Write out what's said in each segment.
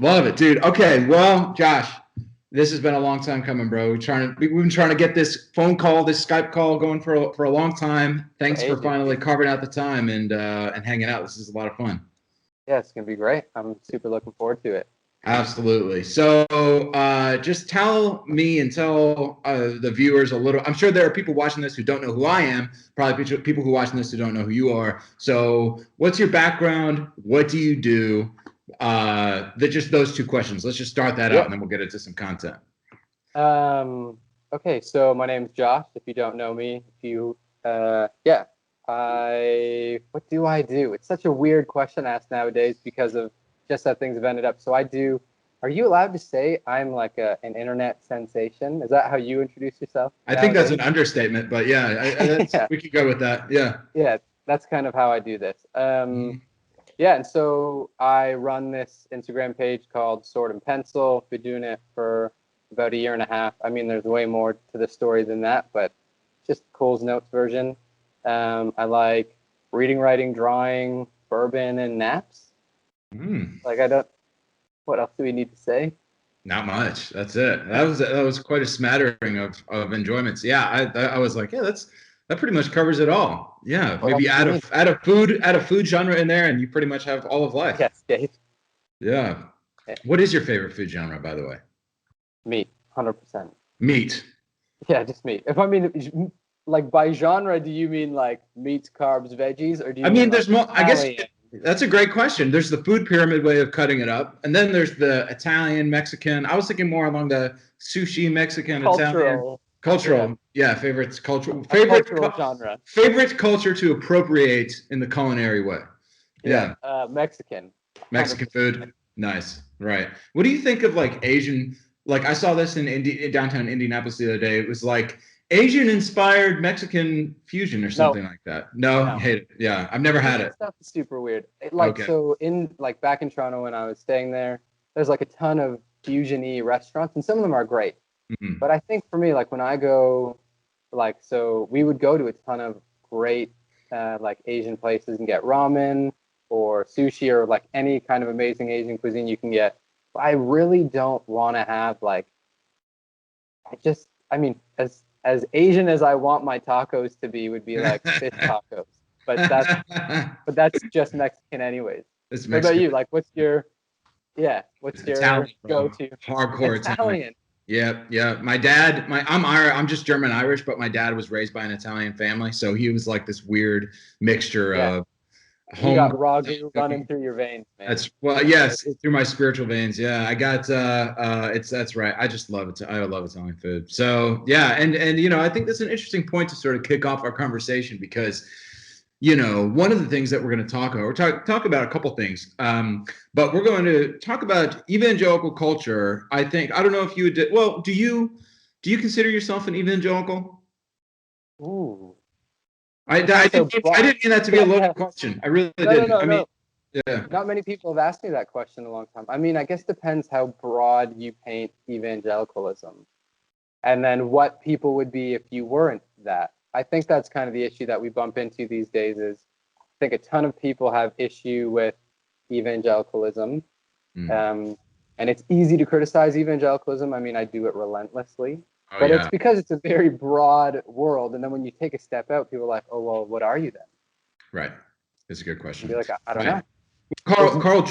Love it, dude. Okay, well, Josh, this has been a long time coming, bro. We've been trying to get this phone call, this Skype call going for a long time. Thanks for finally carving out the time and hanging out. This is a lot of fun. Yeah, it's gonna be great. I'm super looking forward to it. Absolutely. So just tell me and tell the viewers a little. I'm sure there are people watching this who don't know who I am, probably people who are watching this who don't know who you are. So what's your background? What do you do? Just those two questions. Let's just start that out and then we'll get into some content. Okay, so my name's Josh. If you don't know me, what do I do? It's such a weird question asked nowadays because of just how things have ended up. So are you allowed to say I'm like an internet sensation? Is that how you introduce yourself nowadays? I think that's an understatement, but yeah, we could go with that. Yeah. Yeah, that's kind of how I do this. Yeah, and so I run this Instagram page called Sword and Pencil. Been doing it for about a year and a half. I mean, there's way more to the story than that, but just Cole's Notes version. I like reading, writing, drawing, bourbon, and naps. What else do we need to say? Not much. That's it. That was quite a smattering of enjoyments. Yeah, I was like, yeah, that pretty much covers it all. Yeah, maybe add a food genre in there, and you pretty much have all of life. Yes, Dave. Yeah. What is your favorite food genre, by the way? Meat, 100%. Meat. Yeah, just meat. If I mean, like by genre, do you mean like meats, carbs, veggies, or do you? I mean, there's more. I guess that's a great question. There's the food pyramid way of cutting it up, and then there's the Italian, Mexican. I was thinking more along the sushi, Mexican, Italian. Cultural, yeah, favorite genre. Favorite culture to appropriate in the culinary way. Yeah. Mexican. 100%. Mexican food, nice, right? What do you think of like Asian? Like I saw this in downtown Indianapolis the other day. It was like Asian-inspired Mexican fusion or something like that. No, I hate it. Yeah, I've never had it. Stuff is super weird. So back in Toronto when I was staying there, there's like a ton of fusion-y restaurants, and some of them are great. Mm-hmm. But I think for me, like when I go, we would go to a ton of great Asian places and get ramen or sushi or like any kind of amazing Asian cuisine you can get. But I really don't want to have as Asian as I want my tacos to be would be like fish tacos. But that's just Mexican anywaes. What about you? Like what's your Italian, go-to? Hardcore Italian. Yeah. My dad, I'm just German Irish, but my dad was raised by an Italian family, so he was like this weird mixture of you got ragu running through your veins, man. Yes, through my spiritual veins. Yeah, I got that's right. I just love it. I love Italian food. So yeah, and I think that's an interesting point to sort of kick off our conversation because one of the things that we're going to talk about, talk about a couple things, but we're going to talk about evangelical culture. I don't know if you would. Well, do you consider yourself an evangelical? Ooh. I didn't mean that to be a loaded question. I really didn't. No. Yeah. Not many people have asked me that question in a long time. I mean, I guess it depends how broad you paint evangelicalism, and then what people would be if you weren't that. I think that's kind of the issue that we bump into these days is I think a ton of people have issue with evangelicalism. And it's easy to criticize evangelicalism. I mean, I do it relentlessly. But it's because it's a very broad world. And then when you take a step out, people are like, oh, well, what are you then? Right. That's a good question. You're like, I don't know. Carl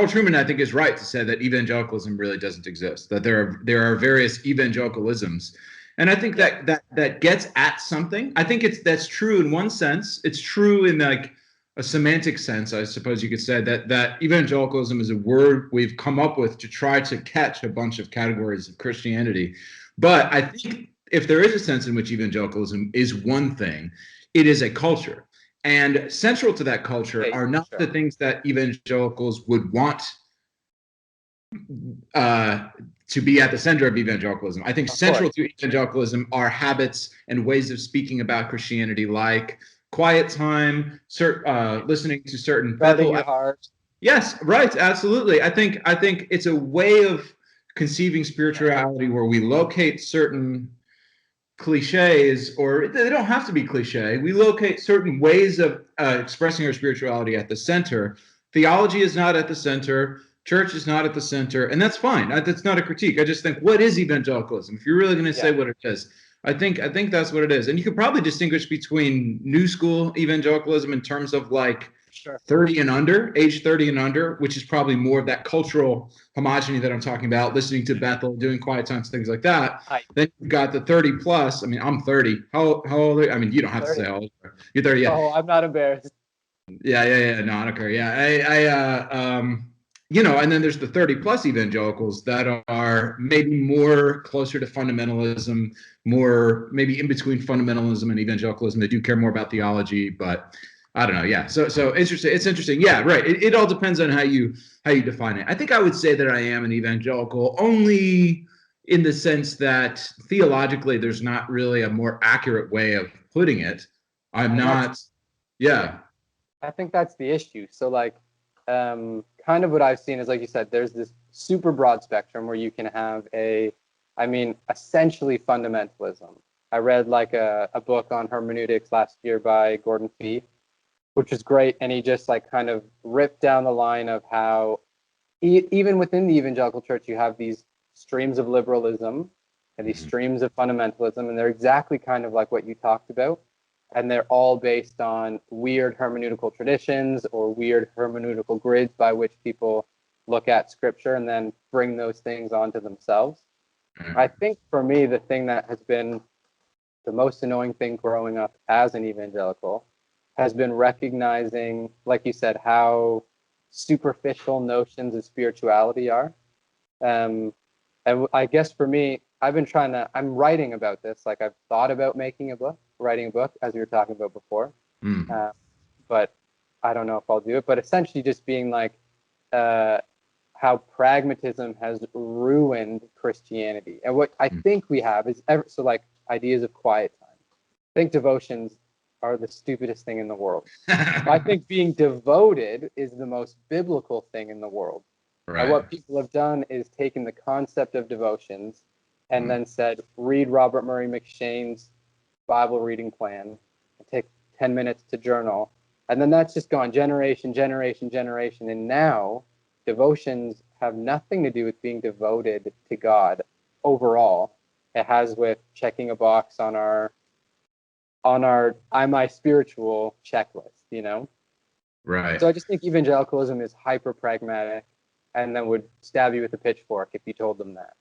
Trueman, I think, is right to say that evangelicalism really doesn't exist, that there are various evangelicalisms. And I think that gets at something. I think that's true in one sense. It's true in like a semantic sense, I suppose you could say, that evangelicalism is a word we've come up with to try to catch a bunch of categories of Christianity. But I think if there is a sense in which evangelicalism is one thing, it is a culture. And central to that culture are not the things that evangelicals would want to be at the center of evangelicalism. I think central to evangelicalism are habits and ways of speaking about Christianity, like quiet time, listening to certain guarding your heart. Yes, right, absolutely. I think it's a way of conceiving spirituality where we locate certain cliches, or they don't have to be cliche. We locate certain ways of expressing our spirituality at the center Theology is not at the center. Church is not at the center, and that's fine. That's not a critique. I just think, what is evangelicalism? If you're really going to say what it is, I think that's what it is. And you could probably distinguish between new school evangelicalism in terms of like 30 and under, age 30 and under, which is probably more of that cultural homogeny that I'm talking about, listening to Bethel, doing quiet times, things like that. Then you've got the 30 plus. I mean, I'm 30. How old are you? I mean, you don't have 30. To say how old you are. You're 30, yeah. Oh, I'm not embarrassed. Yeah. No, I don't care. Yeah, you know, and then there's the 30 plus evangelicals that are maybe more closer to fundamentalism, more maybe in between fundamentalism and evangelicalism. They do care more about theology, but I don't know. Yeah. So interesting. It's interesting. Yeah. Right. It all depends on how you define it. I think I would say that I am an evangelical only in the sense that theologically, there's not really a more accurate way of putting it. I'm not. Yeah. I think that's the issue. So like, kind of what I've seen is, like you said, there's this super broad spectrum where you can have essentially fundamentalism. I read like a book on hermeneutics last year by Gordon Fee, which is great. And he just like kind of ripped down the line of how even within the evangelical church, you have these streams of liberalism and these streams of fundamentalism, and they're exactly kind of like what you talked about. And they're all based on weird hermeneutical traditions or weird hermeneutical grids by which people look at scripture and then bring those things onto themselves. I think for me, the thing that has been the most annoying thing growing up as an evangelical has been recognizing, like you said, how superficial notions of spirituality are. And I guess for me, I'm writing about this. Like I've thought about writing a book, as we were talking about before. But I don't know if I'll do it. But essentially just being like how pragmatism has ruined Christianity. And what I think we have is, so like ideas of quiet time. I think devotions are the stupidest thing in the world. I think being devoted is the most biblical thing in the world. Right. And what people have done is taken the concept of devotions and then said, read Robert Murray McShane's Bible reading plan, and take 10 minutes to journal. And then that's just gone generation. And now devotions have nothing to do with being devoted to God overall. It has with checking a box on our am I spiritual checklist, you know? Right. So I just think evangelicalism is hyper pragmatic and then would stab you with a pitchfork if you told them that.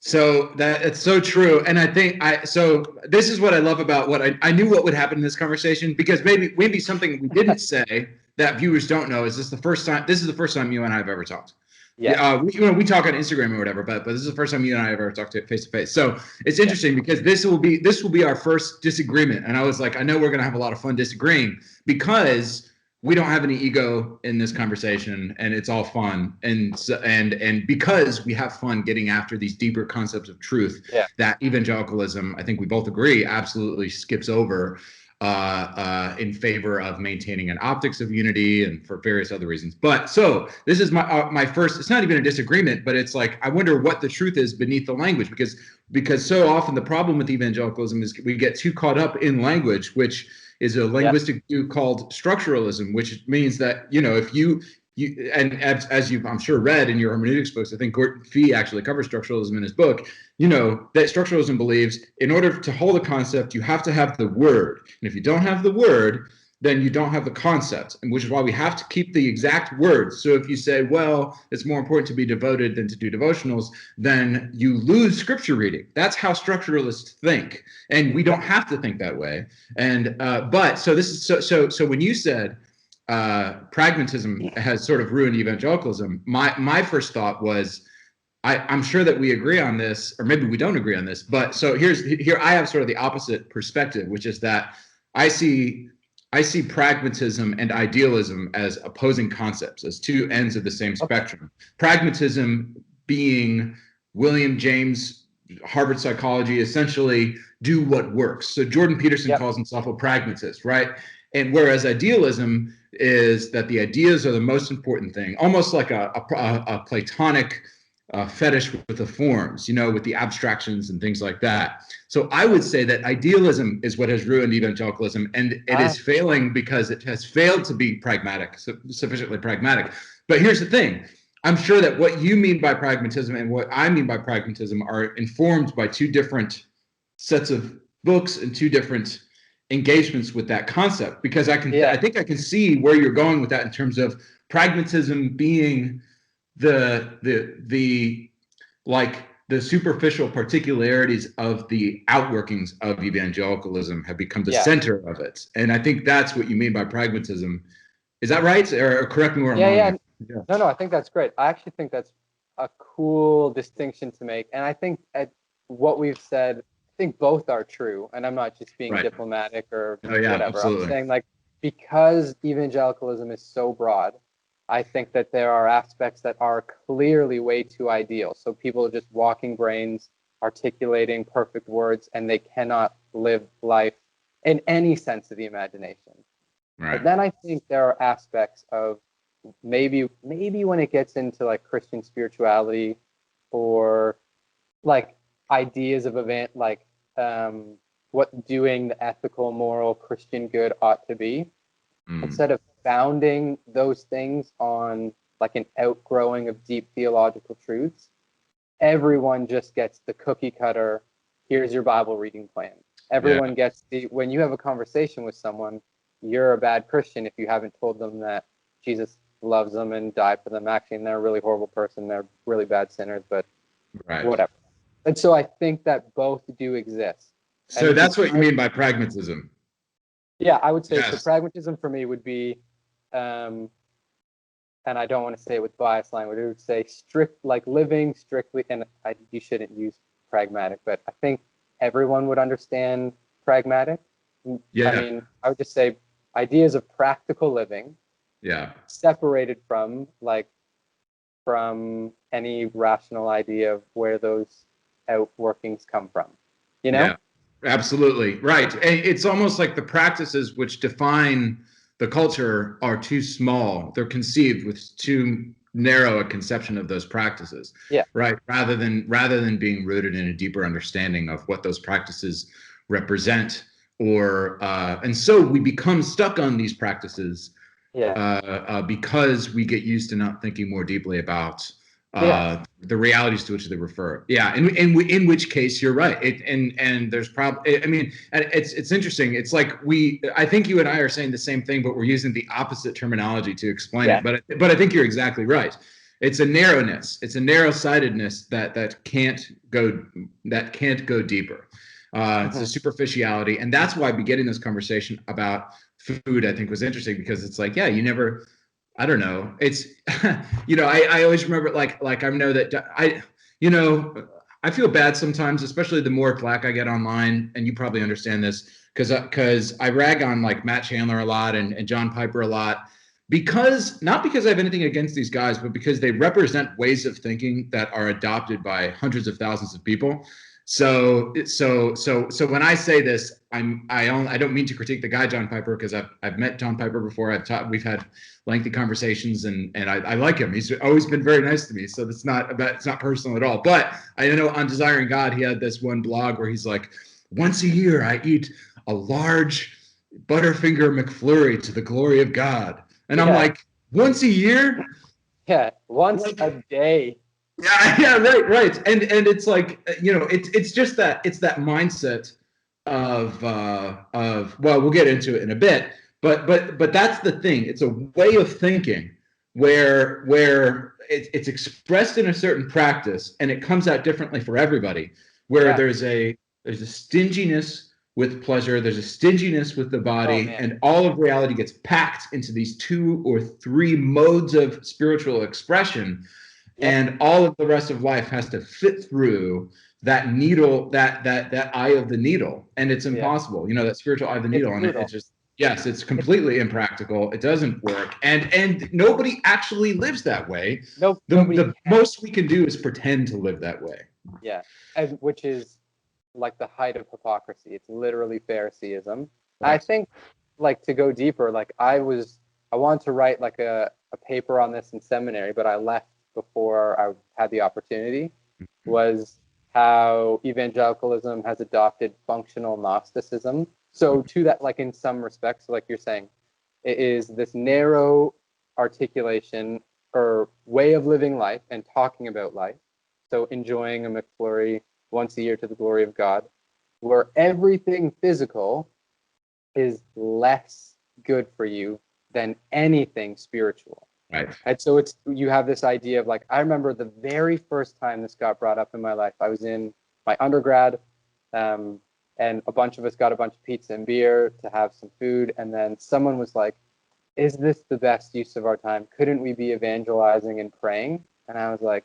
So it's so true. And I think so this is what I love about what I knew what would happen in this conversation, because maybe something we didn't say that viewers don't know is this is the first time you and I have ever talked. Yeah. We talk on Instagram or whatever, but this is the first time you and I have ever talked face to face. So it's interesting because this will be our first disagreement. And I was like, I know we're going to have a lot of fun disagreeing because we don't have any ego in this conversation, and it's all fun. And because we have fun getting after these deeper concepts of truth that evangelicalism, I think we both agree, absolutely skips over in favor of maintaining an optics of unity and for various other reasons. But so this is my first, it's not even a disagreement, but it's like, I wonder what the truth is beneath the language, because so often the problem with evangelicalism is we get too caught up in language, which is a linguistic view called structuralism, which means that, you know, if you and as you've, I'm sure, read in your hermeneutics books, I think Gordon Fee actually covers structuralism in his book, you know, that structuralism believes in order to hold a concept, you have to have the word. And if you don't have the word, then you don't have the concept, and which is why we have to keep the exact words. So if you say, well, it's more important to be devoted than to do devotionals, then you lose scripture reading. That's how structuralists think. And we don't have to think that way. And but so this is so when you said pragmatism has sort of ruined evangelicalism, my first thought was, I'm sure that we agree on this, or maybe we don't agree on this. But so here I have sort of the opposite perspective, which is that I see pragmatism and idealism as opposing concepts, as two ends of the same spectrum. Pragmatism being William James, Harvard psychology, essentially do what works. So Jordan Peterson calls himself a pragmatist, right? And whereas idealism is that the ideas are the most important thing, almost like a Platonic fetish with the forms, with the abstractions and things like that. So I would say that idealism is what has ruined evangelicalism, and it is failing because it has failed to be pragmatic, sufficiently pragmatic. But here's the thing. I'm sure that what you mean by pragmatism and what I mean by pragmatism are informed by two different sets of books and two different engagements with that concept, because I think I can see where you're going with that in terms of pragmatism being the superficial particularities of the outworkings of evangelicalism have become the center of it. And I think that's what you mean by pragmatism. Is that right? Or correct me where I'm wrong. Yeah. No, I think that's great. I actually think that's a cool distinction to make. And I think at what we've said, I think both are true. And I'm not just being diplomatic or whatever. Absolutely. I'm saying, like, because evangelicalism is so broad, I think that there are aspects that are clearly way too ideal. So people are just walking brains, articulating perfect words, and they cannot live life in any sense of the imagination. Right. But then I think there are aspects of maybe when it gets into like Christian spirituality or like ideas of what doing the ethical, moral, Christian good ought to be, instead of founding those things on like an outgrowing of deep theological truths, everyone just gets the cookie cutter, here's your Bible reading plan. Everyone gets when you have a conversation with someone, you're a bad Christian if you haven't told them that Jesus loves them and died for them. Actually, and they're a really horrible person. They're really bad sinners, but whatever. And so I think that both do exist. So and that's what you mean by pragmatism. Yeah, I would say so. Pragmatism for me would be, and I don't want to say it with bias language, it would say living strictly, and you shouldn't use pragmatic, but I think everyone would understand pragmatic. Yeah. I mean, I would just say ideas of practical living, separated from any rational idea of where those outworkings come from, Yeah, absolutely. Right. It's almost like the practices which define the culture are too small. They're conceived with too narrow a conception of those practices. Yeah. Right. Rather than being rooted in a deeper understanding of what those practices represent, and so we become stuck on these practices because we get used to not thinking more deeply about the realities to which they refer. Yeah, in which case you're right. And there's probably, I mean, it's interesting. It's like I think you and I are saying the same thing, but we're using the opposite terminology to explain it. But I think you're exactly right. It's a narrowness. It's a narrow-sightedness that can't go deeper. It's a superficiality, and that's why beginning this conversation about food, I think, was interesting, because it's like, I don't know. It's, I always remember, like I know that I feel bad sometimes, especially the more flack I get online, and you probably understand this, because I rag on like Matt Chandler a lot and John Piper a lot, not because I have anything against these guys, but because they represent ways of thinking that are adopted by hundreds of thousands of people. So when I say this, I don't mean to critique the guy John Piper, because I've met John Piper before. We've had lengthy conversations, and I like him. He's always been very nice to me. So it's not personal at all. But I know on Desiring God, he had this one blog where he's like, once a year I eat a large Butterfinger McFlurry to the glory of God, and I'm like, once a year? Yeah, once a day. Yeah, right. And it's like, it's just that, it's that mindset of well, we'll get into it in a bit, but that's the thing. It's a way of thinking where it's expressed in a certain practice, and it comes out differently for everybody, where there's a stinginess with pleasure, there's a stinginess with the body, and all of reality gets packed into these 2 or 3 modes of spiritual expression. And all of the rest of life has to fit through that needle, that eye of the needle, and it's impossible. That spiritual eye of the needle, and it's just it's completely impractical. It doesn't work, and nobody actually lives that way. The most we can do is pretend to live that way. Yeah, which is like the height of hypocrisy. It's literally Phariseeism. Right. I think, like, to go deeper, like I wanted to write like a paper on this in seminary, but I left before I had the opportunity was how evangelicalism has adopted functional Gnosticism. So to that, like in some respects, like you're saying, it is this narrow articulation or way of living life and talking about life. So enjoying a McFlurry once a year to the glory of God, where everything physical is less good for you than anything spiritual. Right. And so it's, you have this idea of like, I remember the very first time this got brought up in my life, I was in my undergrad, and a bunch of us got a bunch of pizza and beer to have some food. And then someone was like, is this the best use of our time? Couldn't we be evangelizing and praying? And I was like,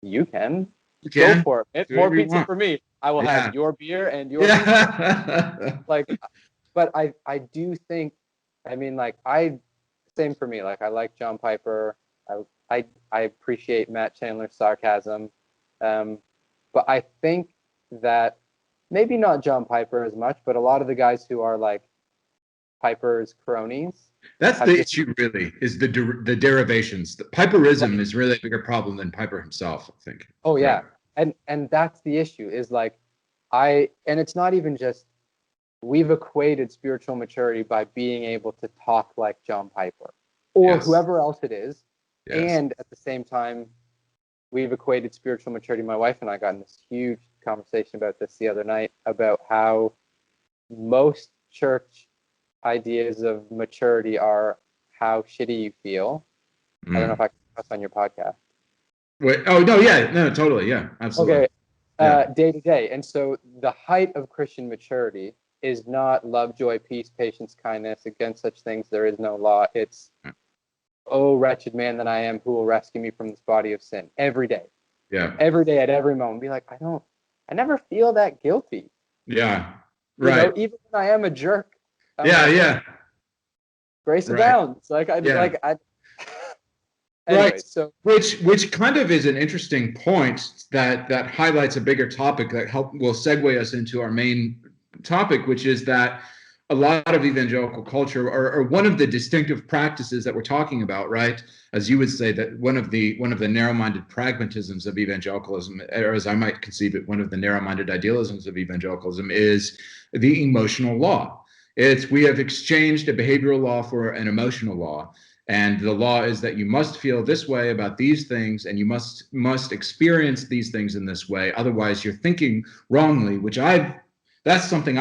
you can. Go for it. More pizza for me. I will have your beer and your pizza. Like, but I do think, I mean, like, same for me. Like, I like John Piper. I appreciate Matt Chandler's sarcasm. But I think that maybe not John Piper as much, but a lot of the guys who are like Piper's cronies. That's the issue, really, is the derivations. The Piperism is really a bigger problem than Piper himself, I think. Oh yeah, right. And that's the issue. Is like, and it's not even just, we've equated spiritual maturity by being able to talk like John Piper or whoever else it is, and at the same time, we've equated spiritual maturity. My wife and I got in this huge conversation about this the other night about how most church ideas of maturity are how shitty you feel. I don't know if I can press on your podcast. Wait, oh no, yeah, no, totally, yeah, absolutely. Okay, day to day. And so the height of Christian maturity is not love, joy, peace, patience, kindness. Against such things there is no law. It's, oh, wretched man that I am, who will rescue me from this body of sin? Every day. Yeah. Every day, at every moment. Be like, I never feel that guilty. Yeah. Right. You know, even when I am a jerk. Grace abounds. Like anyway, right. So which kind of is an interesting point that highlights a bigger topic that will segue us into our main topic, which is that a lot of evangelical culture, or one of the distinctive practices that we're talking about, right? As you would say, that one of the narrow-minded pragmatisms of evangelicalism, or as I might conceive it, one of the narrow-minded idealisms of evangelicalism, is the emotional law. We have exchanged a behavioral law for an emotional law. And the law is that you must feel this way about these things, and you must experience these things in this way. Otherwise, you're thinking wrongly, that's something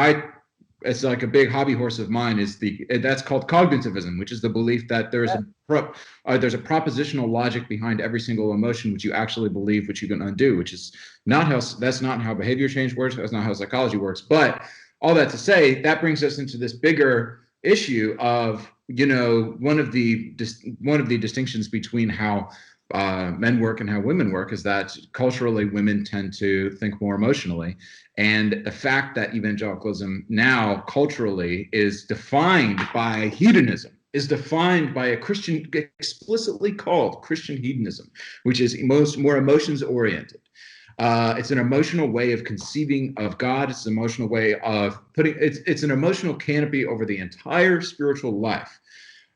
it's like a big hobby horse of mine, that's called cognitivism, which is the belief that there's a propositional logic behind every single emotion, which you actually believe, which you can undo, which is that's not how behavior change works. That's not how psychology works. But all that to say, that brings us into this bigger issue of, one of the distinctions between how men work and how women work is that culturally women tend to think more emotionally. And the fact that evangelicalism now culturally is defined by hedonism, is defined by a Christian, explicitly called Christian hedonism, which is more emotions oriented. It's an emotional way of conceiving of God. It's an emotional way of it's an emotional canopy over the entire spiritual life.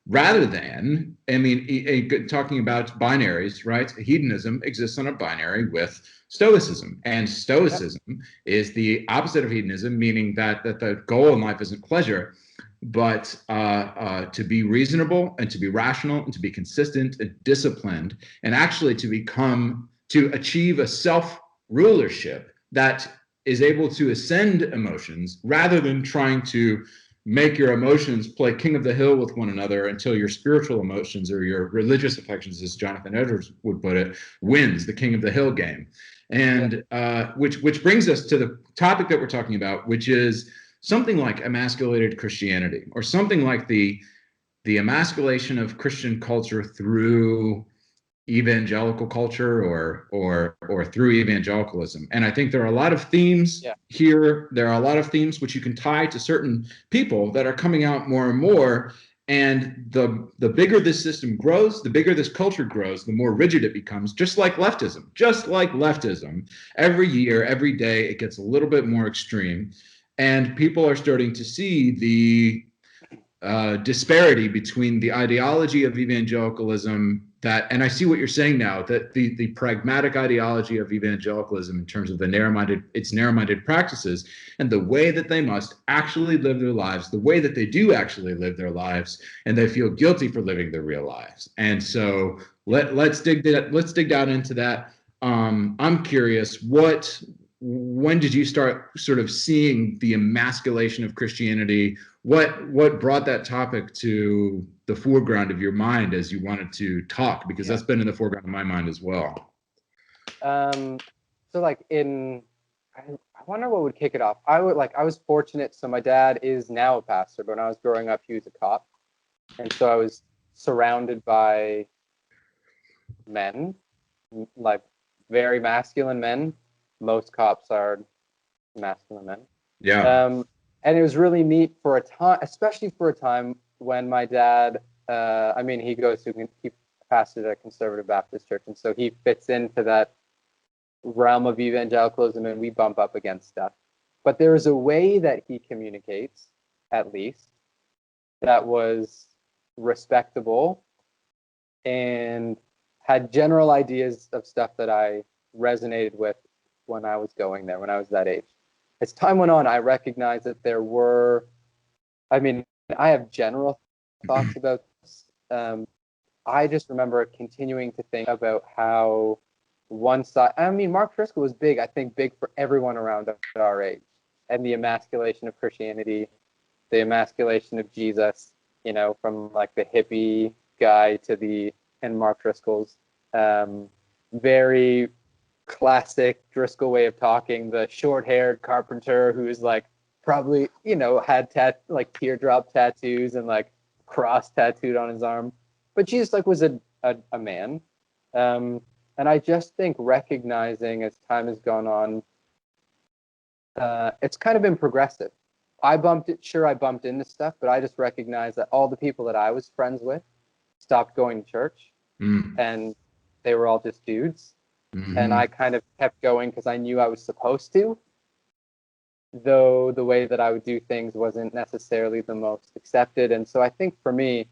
Rather than, talking about binaries, right? Hedonism exists on a binary with Stoicism, and Stoicism is the opposite of hedonism, meaning that the goal in life isn't pleasure, but to be reasonable and to be rational and to be consistent and disciplined, and actually to achieve a self-rulership that is able to ascend emotions rather than trying to make your emotions play king of the hill with one another until your spiritual emotions or your religious affections, as Jonathan Edwards would put it, wins the king of the hill game. And which brings us to the topic that we're talking about, which is something like emasculated Christianity, or something like the emasculation of Christian culture through evangelical culture or through evangelicalism. And I think there are a lot of themes here. There are a lot of themes which you can tie to certain people that are coming out more and more. And the bigger this system grows, the bigger this culture grows, the more rigid it becomes, just like leftism. Every year, every day, it gets a little bit more extreme. And people are starting to see the disparity between the ideology of evangelicalism and I see what you're saying now, that the pragmatic ideology of evangelicalism in terms of its narrow-minded practices and the way that they must actually live their lives, the way that they do actually live their lives, and they feel guilty for living their real lives. And so let's dig down into that. I'm curious, when did you start sort of seeing the emasculation of Christianity? What brought that topic to the foreground of your mind as you wanted to talk? Because that's been in the foreground of my mind as well. So like I wonder what would kick it off. I was fortunate. So my dad is now a pastor, but when I was growing up, he was a cop. And so I was surrounded by men, like very masculine men. Most cops are masculine men. Yeah. And it was really neat for a time, especially for a time when my dad, he pastored at a conservative Baptist church. And so he fits into that realm of evangelicalism, and we bump up against stuff. But there is a way that he communicates, at least, that was respectable and had general ideas of stuff that I resonated with when I was going there, when I was that age. As time went on, I recognized that there were, I have general thoughts about this. I just remember continuing to think about how one side, Mark Driscoll was big, I think big for everyone around at our age, and the emasculation of Christianity, the emasculation of Jesus, from like the hippie guy and Mark Driscoll's very classic Driscoll way of talking, the short-haired carpenter who's like probably had teardrop tattoos and like cross tattooed on his arm, but Jesus was a man, and I just think recognizing as time has gone on, it's kind of been progressive. I bumped into stuff, but I just recognized that all the people that I was friends with stopped going to church, and they were all just dudes. Mm-hmm. And I kind of kept going because I knew I was supposed to, though the way that I would do things wasn't necessarily the most accepted. And so I think for me,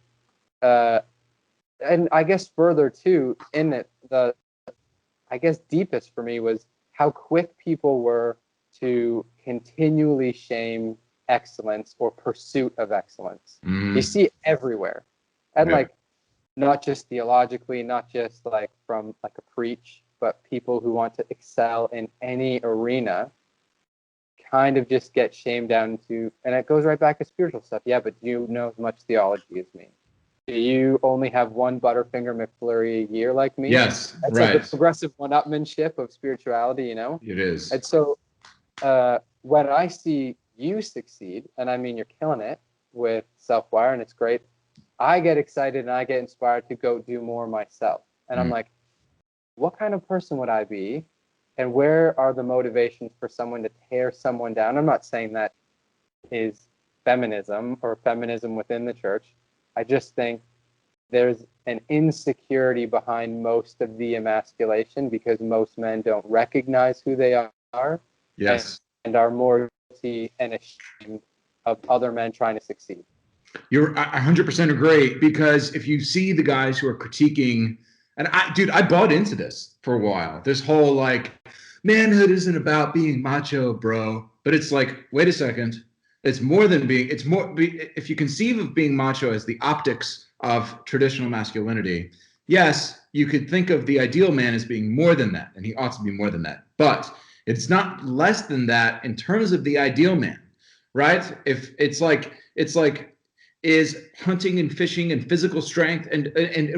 and I guess further too, in it, deepest for me was how quick people were to continually shame excellence or pursuit of excellence. You see it everywhere. And not just theologically, not just from a preach, but people who want to excel in any arena kind of just get shamed down to, and it goes right back to spiritual stuff. Yeah, but do you know as much theology as me? Do you only have one Butterfinger McFlurry a year like me? Yes, that's right. Like the progressive one-upmanship of spirituality, It is. And so when I see you succeed, and you're killing it with Self-Wire, and it's great, I get excited and I get inspired to go do more myself. And I'm like, what kind of person would I be? And where are the motivations for someone to tear someone down? I'm not saying that is feminism or feminism within the church. I just think there's an insecurity behind most of the emasculation because most men don't recognize who they are. Yes. And are more guilty and ashamed of other men trying to succeed. You're 100% agree, because if you see the guys who are critiquing, and I bought into this for a while. This whole manhood isn't about being macho, bro. But it's wait a second. It's more than being. It's more. If you conceive of being macho as the optics of traditional masculinity, yes, you could think of the ideal man as being more than that, and he ought to be more than that. But it's not less than that in terms of the ideal man, right? If it's is hunting and fishing and physical strength and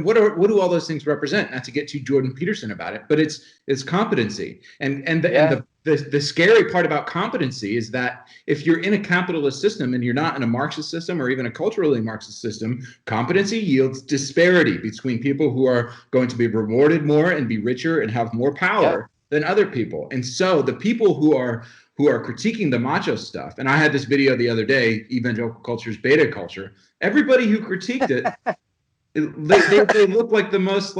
what do all those things represent? Not to get too Jordan Peterson about it, but it's competency. And the scary part about competency is that if you're in a capitalist system and you're not in a Marxist system or even a culturally Marxist system, competency yields disparity between people who are going to be rewarded more and be richer and have more power than other people. And so the people who are critiquing the macho stuff, and I had this video the other day, evangelical culture's beta culture. Everybody who critiqued it, they look like the most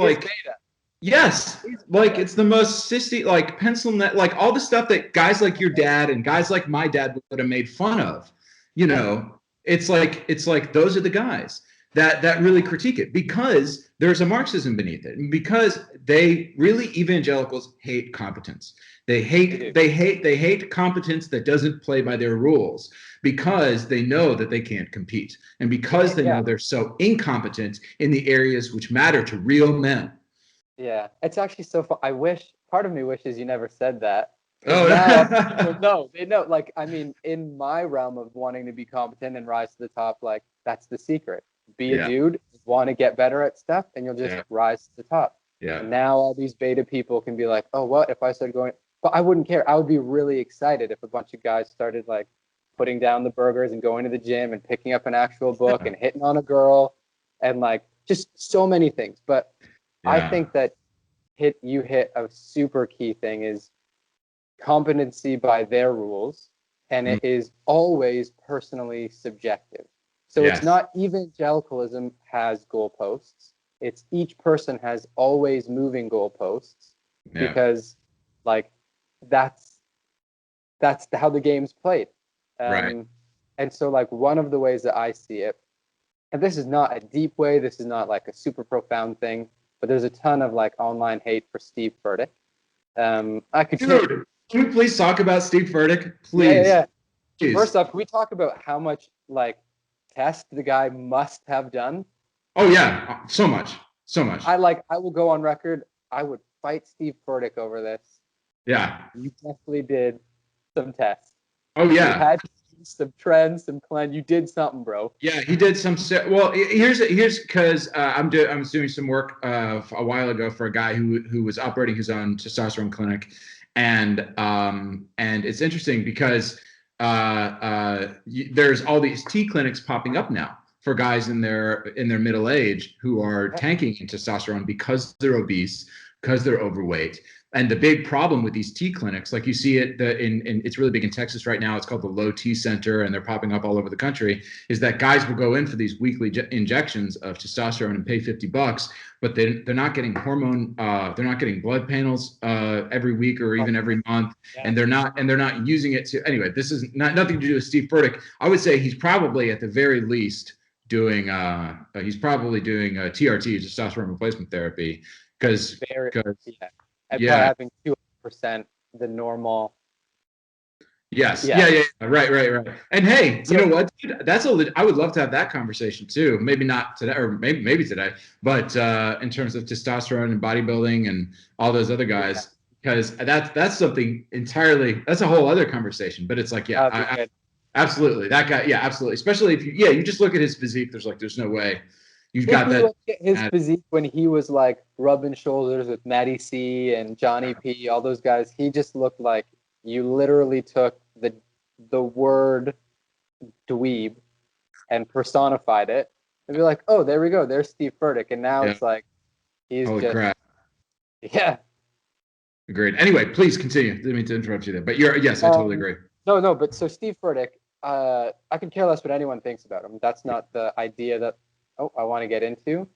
yes, it's the most sissy, pencil net, all the stuff that guys like your dad and guys like my dad would have made fun of. It's like those are the guys. that really critique it, because there's a Marxism beneath it, and because evangelicals hate competence. They hate competence that doesn't play by their rules, because they know that they can't compete, and because they know they're so incompetent in the areas which matter to real men. Yeah, it's actually so fun. Part of me wishes you never said that. Oh, no, they know. Like, I mean, in my realm of wanting to be competent and rise to the top, like, that's the secret. Be a dude, want to get better at stuff, and you'll just rise to the top. Yeah. And now all these beta people can be like, oh, what if I started going? But I wouldn't care. I would be really excited if a bunch of guys started like putting down the burgers and going to the gym and picking up an actual book and hitting on a girl and like just so many things. But I think that you hit a super key thing is competency by their rules, and it is always personally subjective. So it's not evangelicalism has goalposts. It's each person has always moving goalposts because like that's how the game's played. And so like one of the ways that I see it, and this is not a deep way, this is not like a super profound thing, but there's a ton of like online hate for Steve Furtick. Dude, can we please talk about Steve Furtick? Please. Yeah. First off, can we talk about how much like test the guy must have done? Oh yeah, so much. I will go on record. I would fight Steve Furtick over this. Yeah. You definitely did some tests. Oh yeah. You had some trends, some cleanse. You did something, bro. Yeah, he did some. Well, here's because I'm doing some work a while ago for a guy who was operating his own testosterone clinic, and it's interesting because there's all these T clinics popping up now for guys in their middle age who are tanking in testosterone because they're obese, because they're overweight. And the big problem with these T clinics, like you see it it's really big in Texas right now. It's called the Low T Center, and they're popping up all over the country. Is that guys will go in for these weekly injections of testosterone and pay $50, but they're not getting they're not getting blood panels every week or even every month, and they're not using it to. Anyway, this is nothing to do with Steve Furtick. I would say he's probably at the very least doing TRT, testosterone replacement therapy, because having 200% the normal. Yes. Yeah. Right. And hey, you know what? Dude, I would love to have that conversation too. Maybe not today, or maybe today, but in terms of testosterone and bodybuilding and all those other guys, because that's something entirely. That's a whole other conversation. But it's like, absolutely, that guy. Yeah, absolutely. Especially if you just look at his physique. There's no way. You've got that. Look at his physique when he was like rubbing shoulders with Matty C and Johnny P, all those guys. He just looked like you literally took the word dweeb and personified it. And be like, oh, there we go. There's Steve Furtick. And now it's like, he's holy crap. Yeah. Agreed. Anyway, please continue. Didn't mean to interrupt you there. But yes, I totally agree. No, but so Steve Furtick, I could care less what anyone thinks about him. That's not the idea that I want to get into.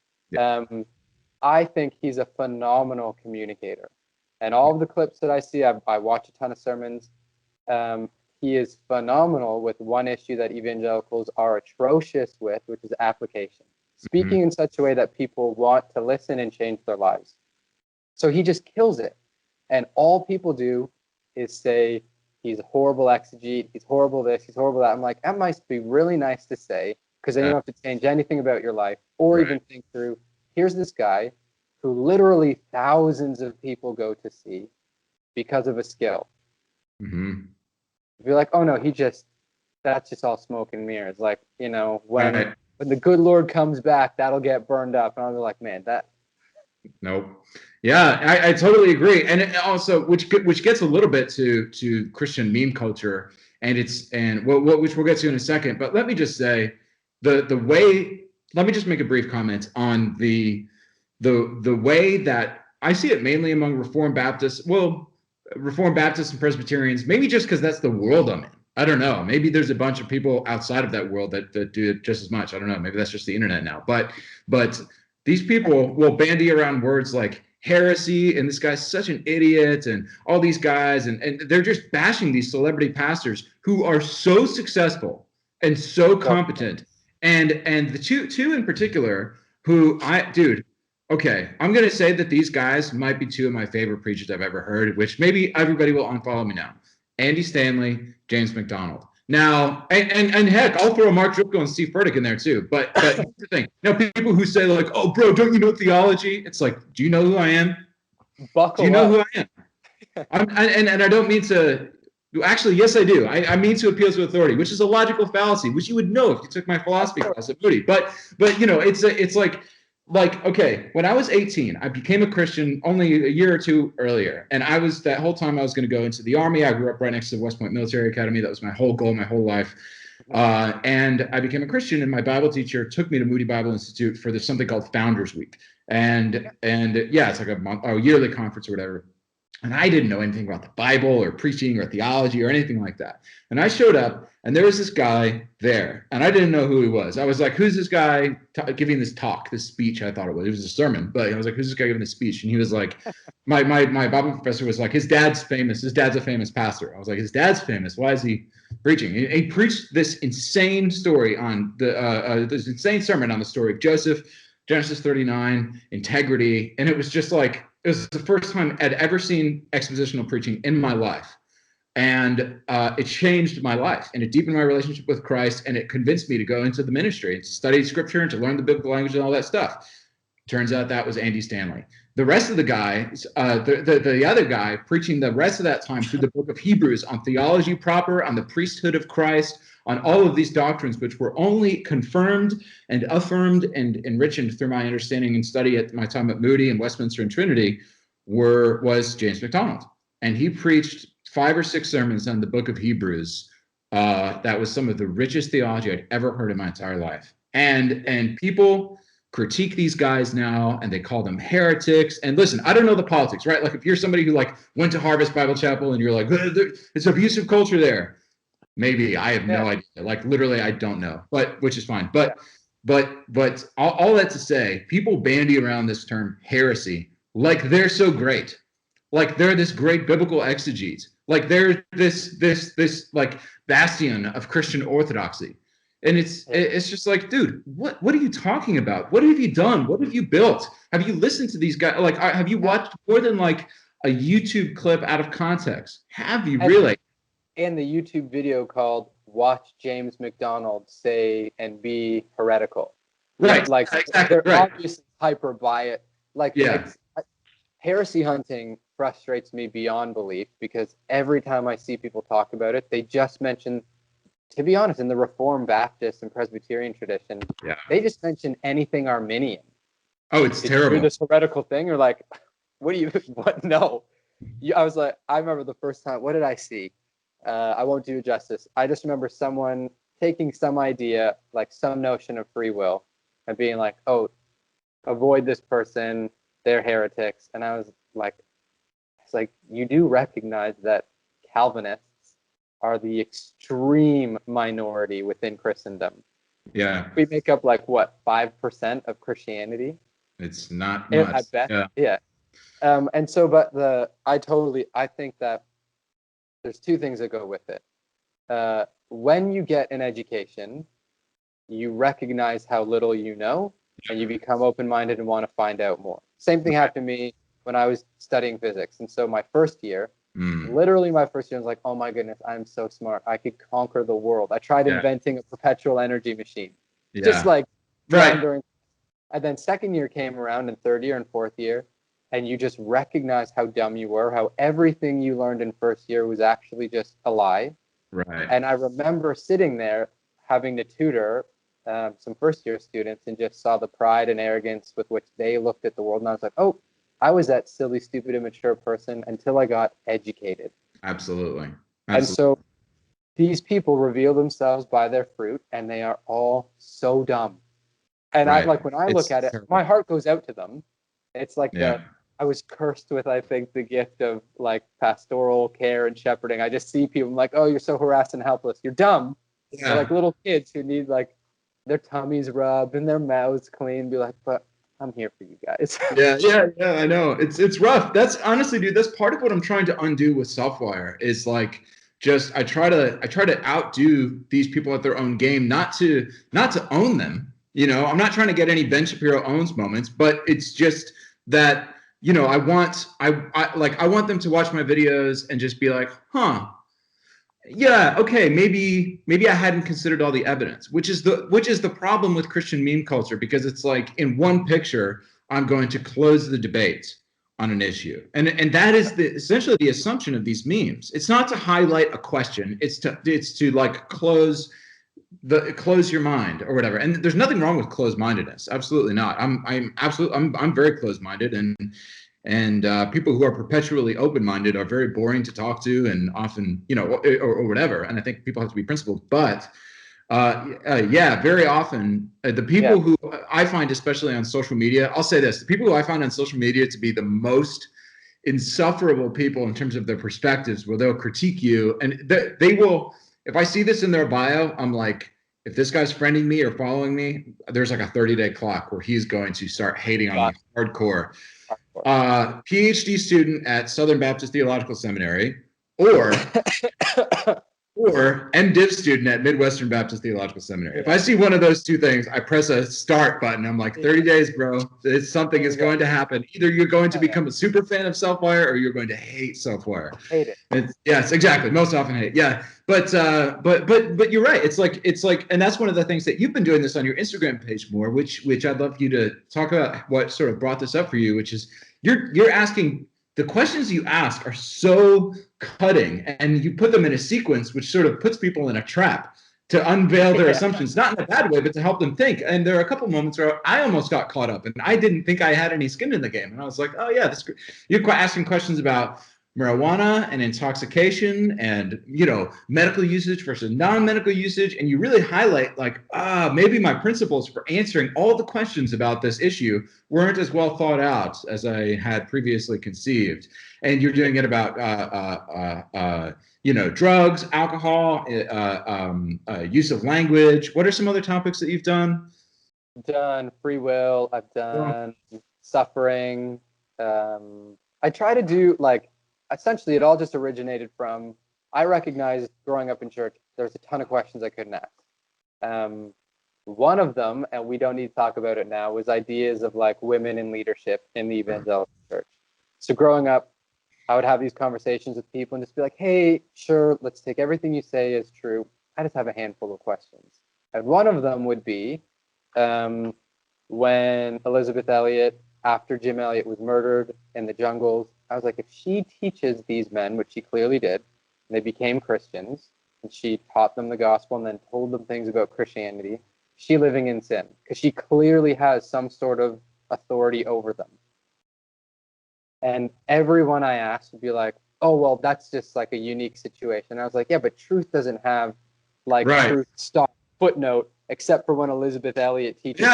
I think he's a phenomenal communicator. And all of the clips that I see, I watch a ton of sermons. He is phenomenal with one issue that evangelicals are atrocious with, which is application. Speaking in such a way that people want to listen and change their lives. So he just kills it. And all people do is say, he's a horrible exegete, he's horrible this, he's horrible that. I'm like, that might be really nice to say, because then you don't have to change anything about your life or even think through, here's this guy who literally thousands of people go to see because of a skill. You're like, oh no, that's just all smoke and mirrors. Like, when the good Lord comes back, that'll get burned up. And I'll be like, man, Nope. Yeah, I totally agree. And it also, which gets a little bit to Christian meme culture, which we'll get to in a second. But let me just say, let me just make a brief comment on the way that I see it mainly among Reformed Baptists. Well, Reformed Baptists and Presbyterians, maybe just because that's the world I'm in. I don't know. Maybe there's a bunch of people outside of that world that do it just as much. I don't know. Maybe that's just the internet now. But these people will bandy around words like heresy, and this guy's such an idiot, and all these guys, and they're just bashing these celebrity pastors who are so successful and so competent And the two in particular who okay, I'm gonna say that these guys might be two of my favorite preachers I've ever heard, which maybe everybody will unfollow me now. Andy Stanley, James McDonald. Now, and heck, I'll throw Mark Dripko and Steve Furtick in there too. But here's the thing. Now, people who say like, "Oh, bro, don't you know theology?" It's like, do you know who I am? Buckle do you know up. who I am? And I don't mean to. Actually, yes, I do. I mean to appeal to authority, which is a logical fallacy, which you would know if you took my philosophy class at Moody. But it's like okay, when I was 18, I became a Christian only a year or two earlier, and I was that whole time I was going to go into the Army. I grew up right next to the West Point Military Academy. That was my whole goal, my whole life. And I became a Christian, and my Bible teacher took me to Moody Bible Institute for something called Founders Week, and yeah, it's like a yearly conference or whatever. And I didn't know anything about the Bible or preaching or theology or anything like that. And I showed up, and there was this guy there, and I didn't know who he was. I was like, who's this guy giving this talk, this speech? I thought it was a sermon, but I was like, who's this guy giving this speech? And he was like, my Bible professor was like, his dad's famous. His dad's a famous pastor. I was like, his dad's famous. Why is he preaching? He preached this insane story on this insane sermon on the story of Joseph, Genesis 39, integrity. And it was just like, it was the first time I'd ever seen expositional preaching in my life. And it changed my life, and it deepened my relationship with Christ, and it convinced me to go into the ministry and to study scripture and to learn the biblical language and all that stuff. Turns out that was Andy Stanley. The rest of the guys, the other guy preaching the rest of that time through the book of Hebrews on theology proper, on the priesthood of Christ, on all of these doctrines, which were only confirmed and affirmed and enriched through my understanding and study at my time at Moody and Westminster and Trinity, was James McDonald. And he preached 5 or 6 sermons on the book of Hebrews. That was some of the richest theology I'd ever heard in my entire life. And people critique these guys now, and they call them heretics. And listen, I don't know the politics, right? Like if you're somebody who like went to Harvest Bible Chapel and you're like, it's abusive culture there. Maybe I have no idea. Like literally, I don't know, but which is fine. But all that to say, people bandy around this term heresy like they're so great, like they're this great biblical exegetes, like they're this like bastion of Christian orthodoxy. And it's just like, dude, what are you talking about? What have you done? What have you built? Have you listened to these guys? Like, have you watched more than like a YouTube clip out of context? Have you really? And the YouTube video called "Watch James McDonald Say and Be Heretical." Right. Like exactly. they're obviously hyper biased. Like heresy hunting frustrates me beyond belief, because every time I see people talk about it, they just mention, to be honest, in the Reformed Baptist and Presbyterian tradition, they just mention anything Arminian. Oh, it's terrible. This heretical thing, or like, what? No. I was like, I remember the first time, what did I see? I won't do it justice. I just remember someone taking some idea, like some notion of free will, and being like, oh, avoid this person, they're heretics. And I was like, it's like, you do recognize that Calvinists are the extreme minority within Christendom. Yeah. We make up like what, 5% of Christianity? It's not much. I bet. Yeah. And so, but I think that there's 2 things that go with it. When you get an education, you recognize how little you know, and you become open-minded and want to find out more. Same thing happened to me when I was studying physics. And so my first year, literally my first year, I was like, oh my goodness, I'm so smart. I could conquer the world. I tried inventing a perpetual energy machine. Just like during. And then second year came around, and third year and fourth year, and you just recognize how dumb you were, how everything you learned in first year was actually just a lie. Right. And I remember sitting there having to tutor some first-year students, and just saw the pride and arrogance with which they looked at the world. And I was like, oh, I was that silly, stupid, immature person until I got educated. Absolutely. And so these people reveal themselves by their fruit, and they are all so dumb. And I like, when I look at it, my heart goes out to them. It's like I was cursed with, I think, the gift of like pastoral care and shepherding. I just see people, I'm like, oh, you're so harassed and helpless. You're dumb. They're like little kids who need like their tummies rubbed and their mouths clean. Be like, but I'm here for you guys. Yeah, I know. It's rough. That's honestly, dude, that's part of what I'm trying to undo with Selfwire is like I try to outdo these people at their own game, not to own them. I'm not trying to get any Ben Shapiro owns moments, but it's just that, I want them to watch my videos and just be like, huh, yeah, okay, maybe I hadn't considered all the evidence, which is the problem with Christian meme culture, because it's like in one picture I'm going to close the debate on an issue, and that is essentially the assumption of these memes. It's not to highlight a question; it's to like close your mind or whatever. And there's nothing wrong with closed-mindedness. Absolutely not. I'm very closed-minded, and people who are perpetually open-minded are very boring to talk to, and often, or whatever. And I think people have to be principled. But yeah, very often the people who I find, especially on social media, I'll say this: the people who I find on social media to be the most insufferable people in terms of their perspectives, where they'll critique you, and they will. If I see this in their bio, I'm like, if this guy's friending me or following me, there's like a 30-day clock where he's going to start hating on me hardcore. PhD student at Southern Baptist Theological Seminary, or MDiv student at Midwestern Baptist Theological Seminary. If I see one of those two things, I press a start button. I'm like, 30 days, bro. Something is going to happen. Either you're going to become a super fan of Self-Wire, or you're going to hate Self-Wire. Hate it. Yes, exactly. Most often hate. Yeah, but you're right. It's like, and that's one of the things that you've been doing this on your Instagram page more, which I'd love you to talk about what sort of brought this up for you, which is you're asking. The questions you ask are so cutting, and you put them in a sequence which sort of puts people in a trap to unveil their assumptions, not in a bad way, but to help them think. And there are a couple moments where I almost got caught up, and I didn't think I had any skin in the game. And I was like, oh yeah, that's great. You're asking questions about marijuana and intoxication and, medical usage versus non-medical usage. And you really highlight like, maybe my principles for answering all the questions about this issue weren't as well thought out as I had previously conceived. And you're doing it about, drugs, alcohol, use of language. What are some other topics that you've done? I've done free will. I've done suffering. I try to do essentially it all just originated from, I recognized growing up in church, there's a ton of questions I couldn't ask. One of them, and we don't need to talk about it now, was ideas of like women in leadership in the evangelical church. So growing up, I would have these conversations with people and just be like, hey, sure, let's take everything you say as true. I just have a handful of questions. And one of them would be when Elizabeth Elliot, after Jim Elliot was murdered in the jungles, I was like, if she teaches these men, which she clearly did, and they became Christians, and she taught them the gospel and then told them things about Christianity, she living in sin, because she clearly has some sort of authority over them. And everyone I asked would be like, oh, well, that's just like a unique situation. And I was like, yeah, but truth doesn't have truth stop footnote, except for when Elizabeth Elliot teaches.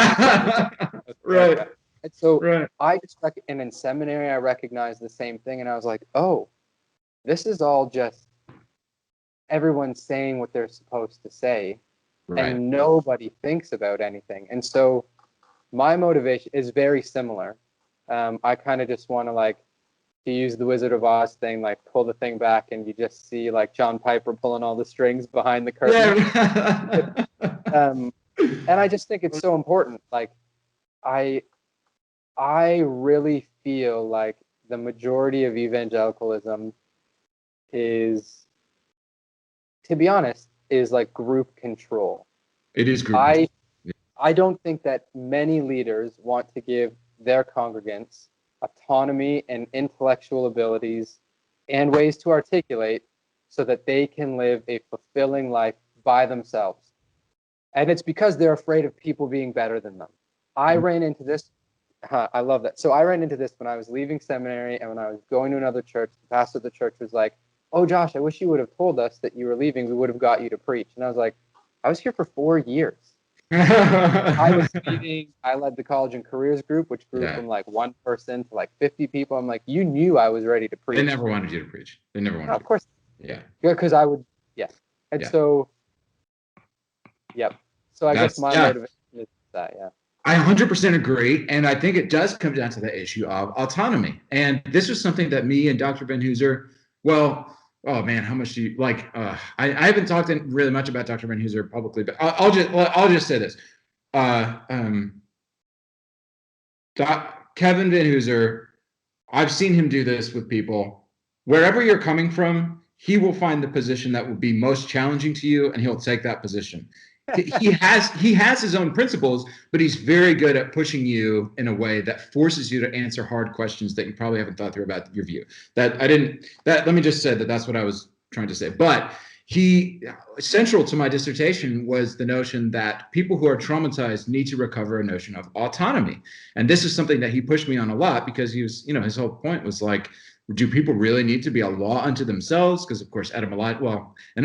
Right. And so I just, and in seminary, I recognized the same thing. And I was like, oh, this is all just everyone saying what they're supposed to say. Right. And nobody thinks about anything. And so my motivation is very similar. I kind of just want to use the Wizard of Oz thing, like pull the thing back and you just see like John Piper pulling all the strings behind the curtain. Yeah. And I just think it's so important. Like I really feel like the majority of evangelicalism is, to be honest, is like group control. It is group. I don't think that many leaders want to give their congregants autonomy and intellectual abilities and ways to articulate so that they can live a fulfilling life by themselves. And it's because they're afraid of people being better than them. I ran into this. I love that. So I ran into this when I was leaving seminary and when I was going to another church. The pastor of the church was like, oh, Josh, I wish you would have told us that you were leaving. We would have got you to preach. And I was like, I was here for 4 years. I was leading. I led the college and careers group, which grew from like 1 person to like 50 people. I'm like, you knew I was ready to preach. They never wanted you to preach. They never wanted. No, of course. Yeah. Because I would. Yeah. And so. Yep. So I guess my motivation is that. Yeah. I 100% agree, and I think it does come down to the issue of autonomy. And this was something that me and Dr. Ben Hooser, well, oh man, how much do you like? I haven't talked really much about Dr. Van Hooser publicly, but I'll just say this. Kevin Van Hooser, I've seen him do this with people. Wherever you're coming from, he will find the position that will be most challenging to you, and he'll take that position. He has his own principles, but he's very good at pushing you in a way that forces you to answer hard questions that you probably haven't thought through about your view. Let me just say that's what I was trying to say. But central to my dissertation was the notion that people who are traumatized need to recover a notion of autonomy. And this is something that he pushed me on a lot, because he was, his whole point was like, do people really need to be a law unto themselves? Because of course, and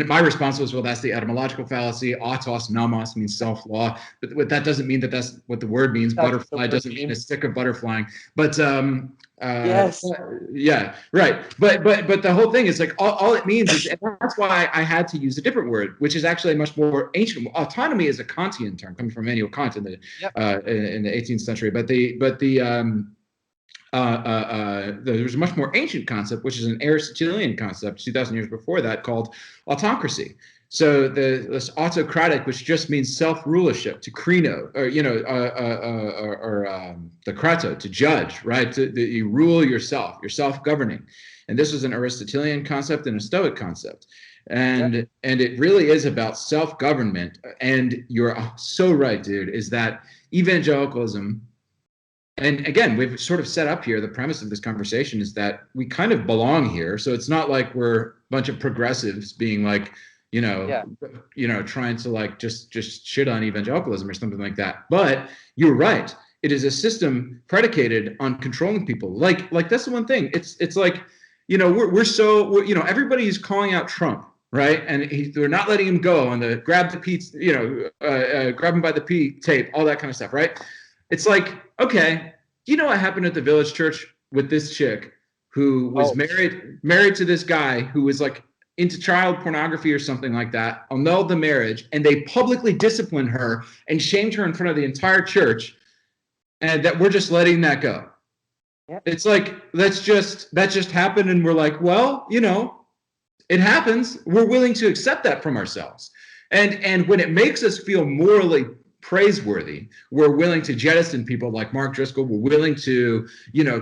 my response was, well, that's the etymological fallacy. Autos nomos means self-law, but that doesn't mean that that's what the word means. That's butterfly doesn't mean a stick of butterflying. But yes, yeah, right. But the whole thing is like all it means is, and that's why I had to use a different word, which is actually a much more ancient. Autonomy is a Kantian term coming from Immanuel Kant in the 18th century. There's a much more ancient concept, which is an Aristotelian concept 2,000 years before that, called autocracy. So this autocratic, which just means self-rulership, to krino, or the krato, to judge, right? You rule yourself, you're self-governing. And this is an Aristotelian concept and a Stoic concept. And it really is about self-government. And you're so right, dude, is that evangelicalism, and again, we've sort of set up here, the premise of this conversation is that we kind of belong here. So it's not like we're a bunch of progressives being like, trying to like just shit on evangelicalism or something like that. But you're right. It is a system predicated on controlling people. Like that's the one thing. It's like, everybody's calling out Trump, right? And they're not letting him go on the grab the P, grab him by the P tape, all that kind of stuff, right? It's like, okay, what happened at the Village Church with this chick who was married to this guy who was like into child pornography or something like that, annulled the marriage, and they publicly disciplined her and shamed her in front of the entire church, and that we're just letting that go. Yeah. It's like, that just happened, and we're like, well, it happens. We're willing to accept that from ourselves. And when it makes us feel morally praiseworthy, we're willing to jettison people like Mark Driscoll. We're willing to,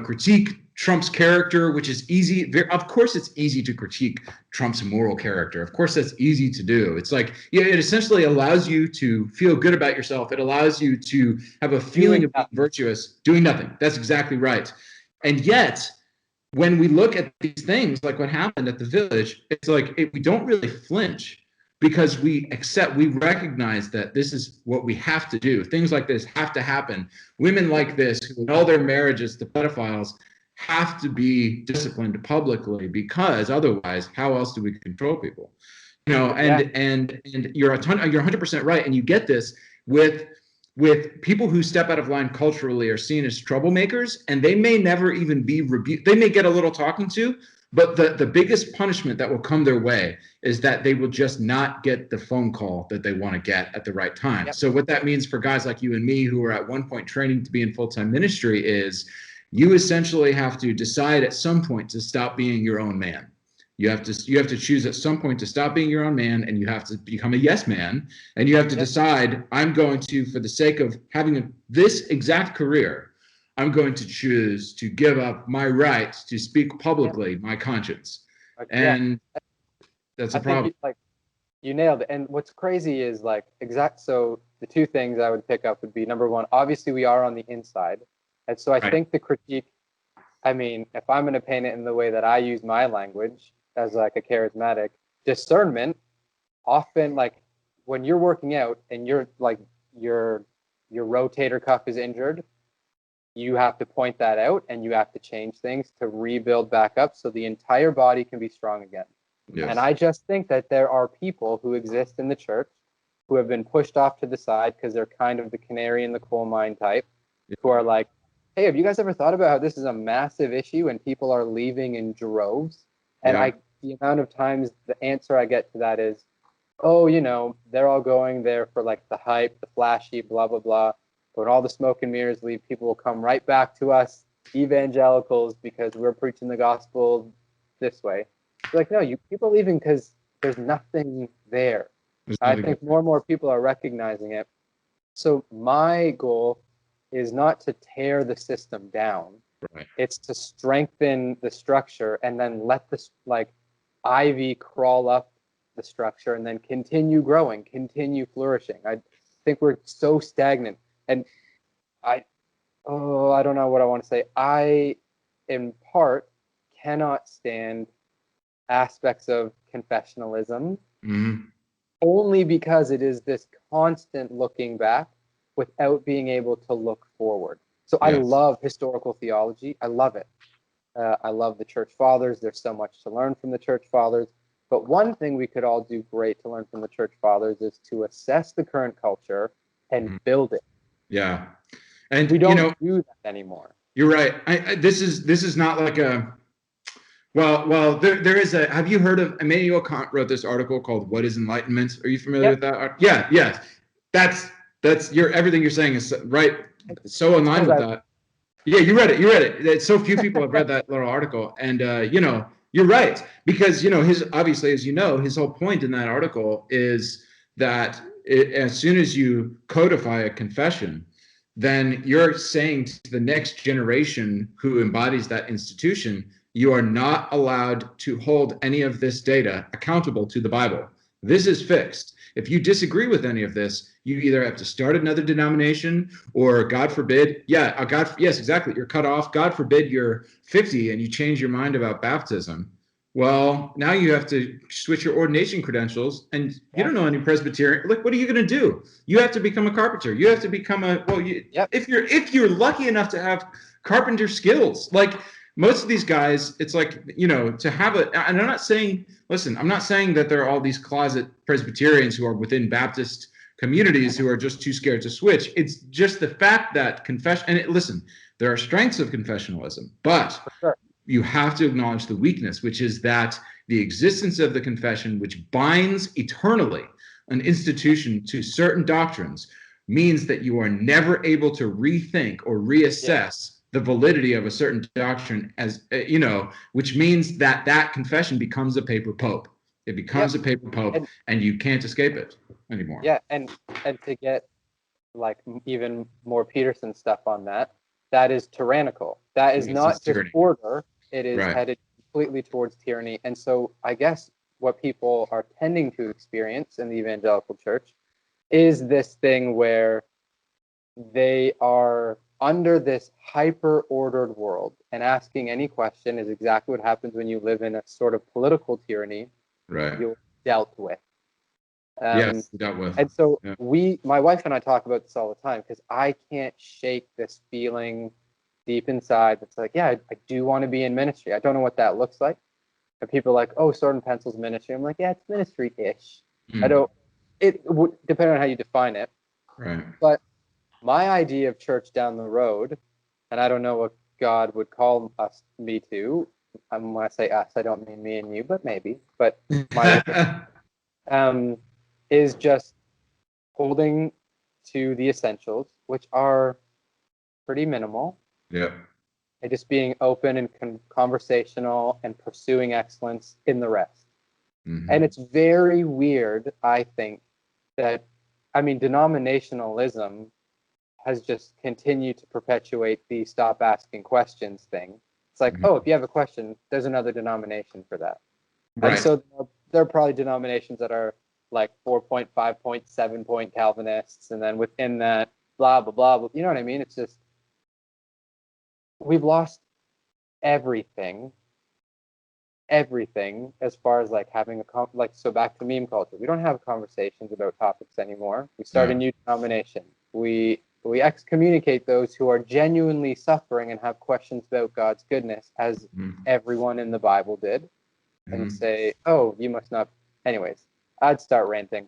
critique Trump's character, which is easy. Of course, it's easy to critique Trump's moral character. Of course, that's easy to do. It's like, it essentially allows you to feel good about yourself. It allows you to have a feeling of being virtuous, doing nothing. That's exactly right. And yet, when we look at these things, like what happened at the Village, it's like we don't really flinch, because we recognize that this is what we have to do. Things like this have to happen. Women like this, who in all their marriages to pedophiles, have to be disciplined publicly, because otherwise, how else do we control people? And you're 100% right. And you get this with people who step out of line culturally are seen as troublemakers, and they may never even be rebuked. They may get a little talking to, but the biggest punishment that will come their way is that they will just not get the phone call that they want to get at the right time. Yep. So what that means for guys like you and me, who are at one point training to be in full-time ministry, is you essentially have to decide at some point to stop being your own man. You have to choose at some point to stop being your own man, and you have to become a yes man, and you have to decide, I'm going to, for the sake of having this exact career, I'm going to choose to give up my right to speak publicly, my conscience. And that's a problem. You nailed it. And what's crazy is so the two things I would pick up would be, number one, obviously we are on the inside. And so I think the critique, if I'm going to paint it in the way that I use my language as like a charismatic, discernment, often when you're working out and you're like, your rotator cuff is injured, you have to point that out, and you have to change things to rebuild back up so the entire body can be strong again. Yes. And I just think that there are people who exist in the church who have been pushed off to the side because they're kind of the canary in the coal mine type, who are like, hey, have you guys ever thought about how this is a massive issue and people are leaving in droves? And the amount of times the answer I get to that is, oh, they're all going there for like the hype, the flashy, blah, blah, blah. But when all the smoke and mirrors leave, people will come right back to us, evangelicals, because we're preaching the gospel this way. Like, no, people are leaving because there's nothing there. I think more and more people are recognizing it. So my goal is not to tear the system down. Right. It's to strengthen the structure and then let this like ivy crawl up the structure and then continue growing, continue flourishing. I think we're so stagnant. And I don't know what I want to say. I, in part, cannot stand aspects of confessionalism only because it is this constant looking back without being able to look forward. So I love historical theology. I love it. I love the church fathers. There's so much to learn from the church fathers. But one thing we could all do great to learn from the church fathers is to assess the current culture and build it. Yeah. And we don't do that anymore. You're right. This is not like a, well, there is a, have you heard of, Immanuel Kant wrote this article called What is Enlightenment? Are you familiar with that? Yeah. That's everything you're saying is right. So in line with that. Yeah, you read it. So few people have read that little article. And, you're right. Because, obviously, as you know, his whole point in that article is that as soon as you codify a confession, then you're saying to the next generation who embodies that institution, you are not allowed to hold any of this data accountable to the Bible. This is fixed. If you disagree with any of this, you either have to start another denomination or, God forbid, yes, exactly, you're cut off. God forbid you're 50 and you change your mind about baptism. Well, now you have to switch your ordination credentials, and you don't know any Presbyterian. Look, what are you going to do? You have to become a carpenter. You have to become if you're lucky enough to have carpenter skills, like most of these guys, it's like, to have and I'm not saying that there are all these closet Presbyterians who are within Baptist communities who are just too scared to switch. It's just the fact that listen, there are strengths of confessionalism, but you have to acknowledge the weakness, which is that the existence of the confession, which binds eternally an institution to certain doctrines, means that you are never able to rethink or reassess the validity of a certain doctrine, as which means that confession becomes a paper pope. It becomes a paper pope, and you can't escape it anymore. Yeah, and to get like even more Peterson stuff on that is tyrannical. That is not just order. It is headed completely towards tyranny. And so I guess what people are tending to experience in the evangelical church is this thing where they are under this hyper-ordered world, and asking any question is exactly what happens when you live in a sort of political tyranny. You're dealt with. Dealt with. And so my wife and I talk about this all the time, because I can't shake this feeling deep inside that's like, I do want to be in ministry. I don't know what that looks like. And people are like, oh, sword and pencil's ministry. I'm like, it's ministry-ish. It would depend on how you define it. Right. But my idea of church down the road, and I don't know what God would call me to. When I say us, I don't mean me and you, but maybe. But my is just holding to the essentials, which are pretty minimal. Yeah. And just being open and conversational and pursuing excellence in the rest. And it's very weird, I think, that, denominationalism has just continued to perpetuate the stop asking questions thing. It's like, if you have a question, there's another denomination for that. Right. And so there are probably denominations that are like 4.5 point, 7 point Calvinists, and then within that, blah, blah, blah, blah. You know what I mean? It's just, we've lost everything as far as like having so back to meme culture. We don't have conversations about topics anymore. We start a new denomination. We excommunicate those who are genuinely suffering and have questions about God's goodness, as everyone in the Bible did, and say, oh, you must not. Anyways, I'd start ranting.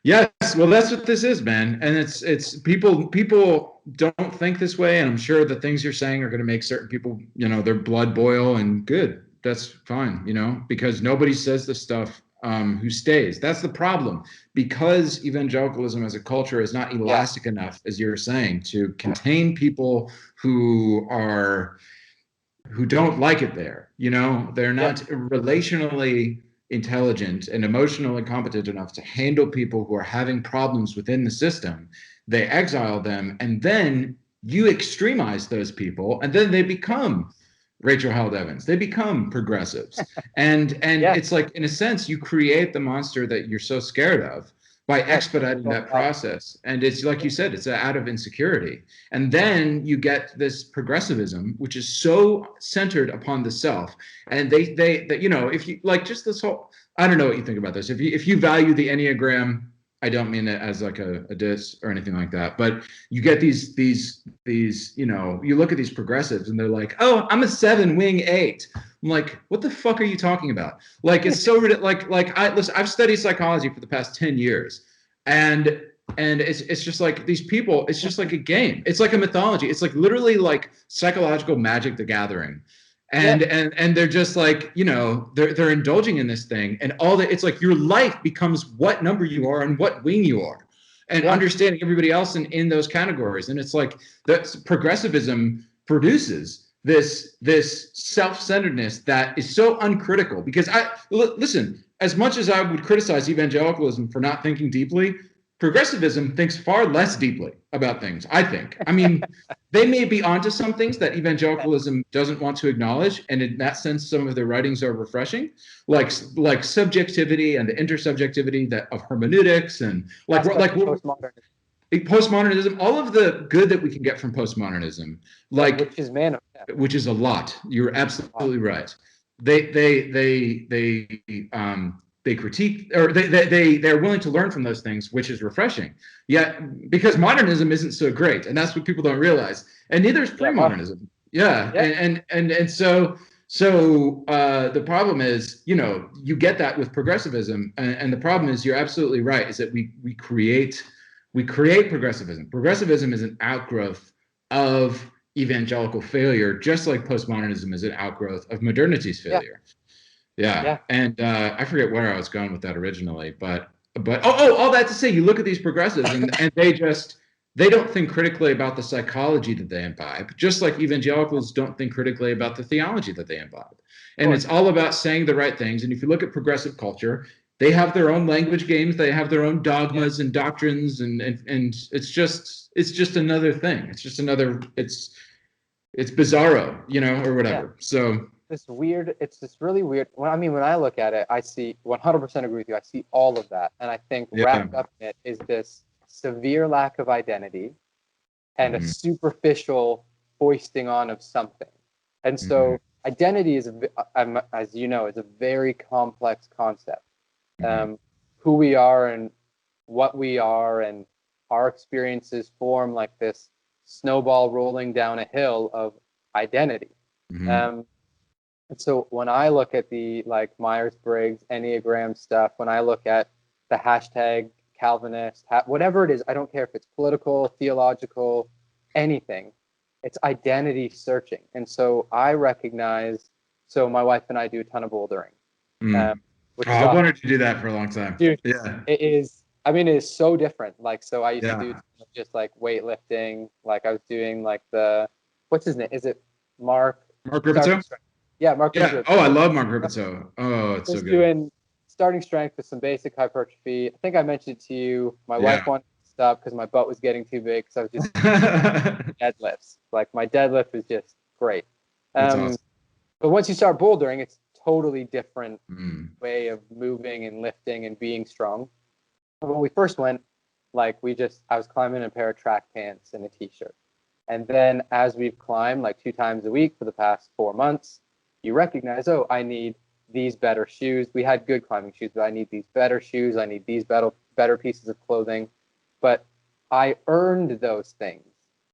Yes, well, that's what this is, man. And it's people don't think this way, and I'm sure the things you're saying are going to make certain people, their blood boil, and good. That's fine, because nobody says this stuff who stays. That's the problem, because evangelicalism as a culture is not elastic enough, as you're saying, to contain people who are who don't like it there. They're not relationally intelligent and emotionally competent enough to handle people who are having problems within the system. They exile them, and then you extremize those people, and then they become Rachel Held Evans. They become progressives. And it's like, in a sense, you create the monster that you're so scared of by expediting that process. And it's like you said, it's out of insecurity. And then you get this progressivism, which is so centered upon the self. And they if you like just this whole, I don't know what you think about this. If you value the Enneagram, I don't mean it as like a diss or anything like that, but you get these, you look at these progressives and they're like, oh, I'm a 7 wing 8. I'm like, what the fuck are you talking about? Like, it's so listen, I've studied psychology for the past 10 years, and it's just like these people, it's just like a game. It's like a mythology. It's like literally like psychological Magic the Gathering. And they're just like, they're indulging in this thing, and it's like your life becomes what number you are and what wing you are, and understanding everybody else in those categories. And it's like that progressivism produces this self-centeredness that is so uncritical. Because listen, as much as I would criticize evangelicalism for not thinking deeply, progressivism thinks far less deeply about things, I think. I mean, they may be onto some things that evangelicalism doesn't want to acknowledge, and in that sense, some of their writings are refreshing, like subjectivity and the intersubjectivity of hermeneutics, and like postmodernism, all of the good that we can get from postmodernism, which is a lot. You're absolutely right. They critique, or they're willing to learn from those things, which is refreshing. Yet, because modernism isn't so great, and that's what people don't realize, and neither is pre-modernism. And so the problem is, you get that with progressivism, and the problem is, you're absolutely right, is that we create progressivism. Progressivism is an outgrowth of evangelical failure, just like postmodernism is an outgrowth of modernity's failure. Yeah. And I forget where I was going with that originally, but all that to say, you look at these progressives, and they don't think critically about the psychology that they imbibe, just like evangelicals don't think critically about the theology that they imbibe. And it's all about saying the right things. And if you look at progressive culture, they have their own language games, they have their own dogmas and doctrines, and it's just another thing. It's just another, it's bizarro, or whatever. So it's this really weird. When I look at it, I see 100% agree with you. I see all of that. And I think wrapped up in it is this severe lack of identity and a superficial foisting on of something. And so identity is, as you know, is a very complex concept. Who we are and what we are, and our experiences form like this snowball rolling down a hill of identity. And so when I look at the Myers-Briggs Enneagram stuff, when I look at the hashtag Calvinist, whatever it is, I don't care if it's political, theological, anything, it's identity searching. And so I recognize, my wife and I do a ton of bouldering. I wanted to do that for a long time. Dude, it is so different. So I used to do just weightlifting. I was doing what's his name? Is it Mark Ripito? Yeah, Mark Ripito. Oh, I love Mark Ripito. Oh, it's so good. Doing starting strength with some basic hypertrophy. I think I mentioned it to you. My wife wanted to stop because my butt was getting too big, because I was just deadlifts. My deadlift was just great. Awesome. But once you start bouldering, it's totally different way of moving and lifting and being strong. When we first went, I was climbing in a pair of track pants and a t-shirt. And then as we've climbed 2 times a week for the past 4 months, you recognize, I need these better shoes. We had good climbing shoes, but I need these better shoes. I need these better pieces of clothing. But I earned those things.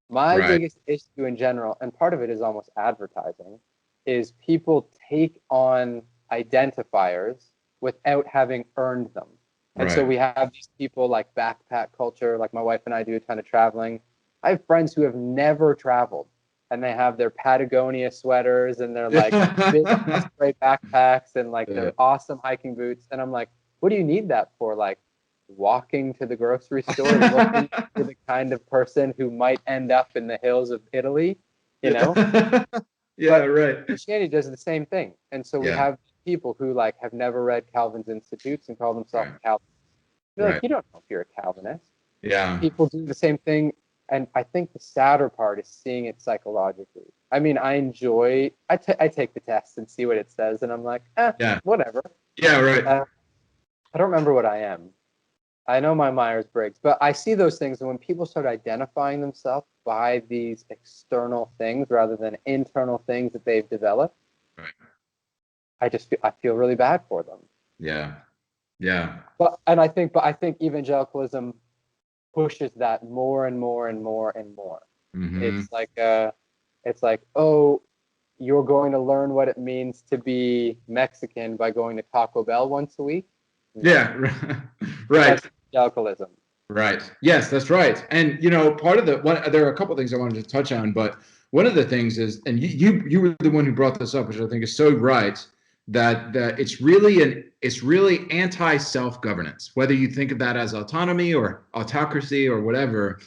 My biggest issue in general, and part of it is almost advertising, is people take on identifiers without having earned them. And so we have these people like backpack culture, my wife and I do a ton of traveling. I have friends who have never traveled, and they have their Patagonia sweaters and their big spray backpacks and their awesome hiking boots. And I'm like, what do you need that for? Walking to the grocery store, looking for the kind of person who might end up in the hills of Italy, Yeah, right. Christianity does the same thing. And so we have people who like have never read Calvin's Institutes and call themselves Calvinists. You're like, you don't know if you're a Calvinist. Yeah. People do the same thing. And I think the sadder part is seeing it psychologically. I mean, I take the test and see what it says, and I'm like, whatever. Yeah, right. I don't remember what I am. I know my Myers-Briggs, but I see those things, and when people start identifying themselves by these external things rather than internal things that they've developed, I feel really bad for them. Yeah. Yeah. But I think evangelicalism pushes that more and more and more and more. Mm-hmm. It's like, oh, you're going to learn what it means to be Mexican by going to Taco Bell once a week. Yeah, right. That's evangelicalism. Right. Yes, that's right. And part of there are a couple of things I wanted to touch on, but one of the things is, and you were the one who brought this up, which I think is so right, that it's really anti-self-governance, whether you think of that as autonomy or autocracy or whatever.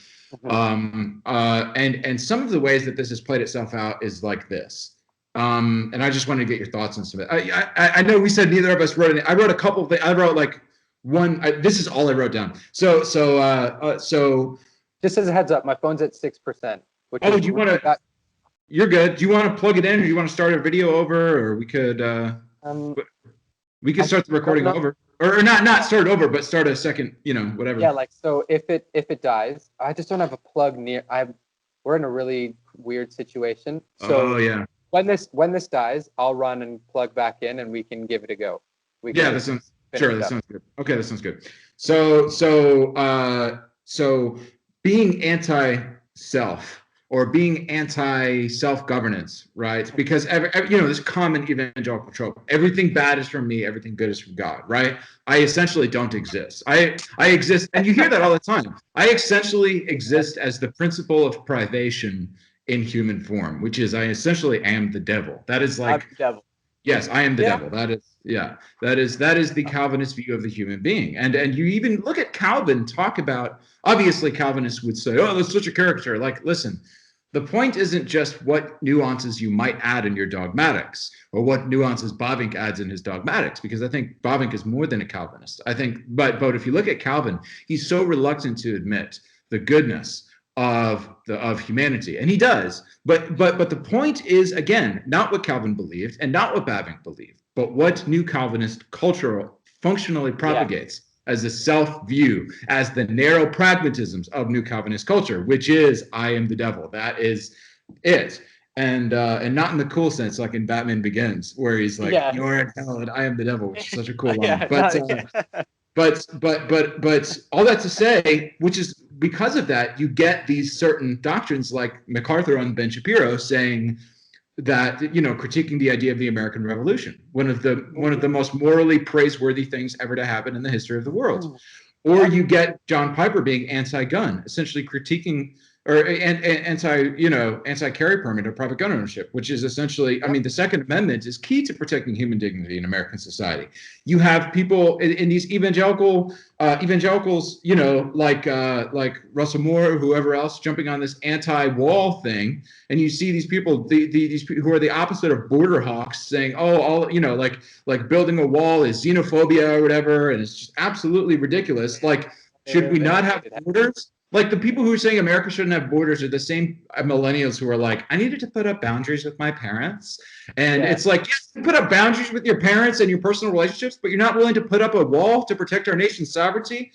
Mm-hmm. And some of the ways that this has played itself out is like this. And I just wanted to get your thoughts on some of it. I know we said neither of us wrote any. I wrote a couple of things. I wrote like one. This is all I wrote down. So just as a heads up, my phone's at 6%. Do you want to? You're good. Do you want to plug it in, or do you want to start a video over, or we could start the recording over, or not start over, but start a second, whatever. Yeah, like so. If it dies, I just don't have a plug near. We're in a really weird situation. So when this dies, I'll run and plug back in, and we can give it a go. That sounds good. Okay, that sounds good. So being anti-self or being anti-self-governance, right? Because this common evangelical trope: everything bad is from me, everything good is from God, right? I essentially don't exist. I exist, and you hear that all the time. I essentially exist as the principle of privation in human form, which is I essentially am the devil. That is like I'm the devil. Yes, I am the devil. That is the Calvinist view of the human being. And you even look at Calvin talk about, obviously Calvinists would say, oh, that's such a caricature. Like, listen, the point isn't just what nuances you might add in your dogmatics or what nuances Bavinck adds in his dogmatics, because I think Bavinck is more than a Calvinist. I think, but if you look at Calvin, he's so reluctant to admit the goodness of humanity, and he does. But the point is, again, not what Calvin believed and not what Bavinck believed, but what New Calvinist culture functionally propagates as a self-view, as the narrow pragmatisms of New Calvinist culture, which is I am the devil. That is it. And not in the cool sense, like in Batman Begins, where he's like, "You're in hell and I am the devil," which is such a cool line. But all that to say, which is because of that, you get these certain doctrines like MacArthur on Ben Shapiro saying that, critiquing the idea of the American Revolution, one of the most morally praiseworthy things ever to happen in the history of the world. Or you get John Piper being anti-gun, essentially critiquing or anti-carry permit or private gun ownership, which is essentially, the Second Amendment is key to protecting human dignity in American society. You have people in these evangelicals, like Russell Moore or whoever else jumping on this anti-wall thing, and you see these people, these people who are the opposite of border hawks, saying, like building a wall is xenophobia or whatever, and it's just absolutely ridiculous. Like, should we not have borders? Like, the people who are saying America shouldn't have borders are the same millennials who are like, I needed to put up boundaries with my parents. And it's like, yes, you put up boundaries with your parents and your personal relationships, but you're not willing to put up a wall to protect our nation's sovereignty.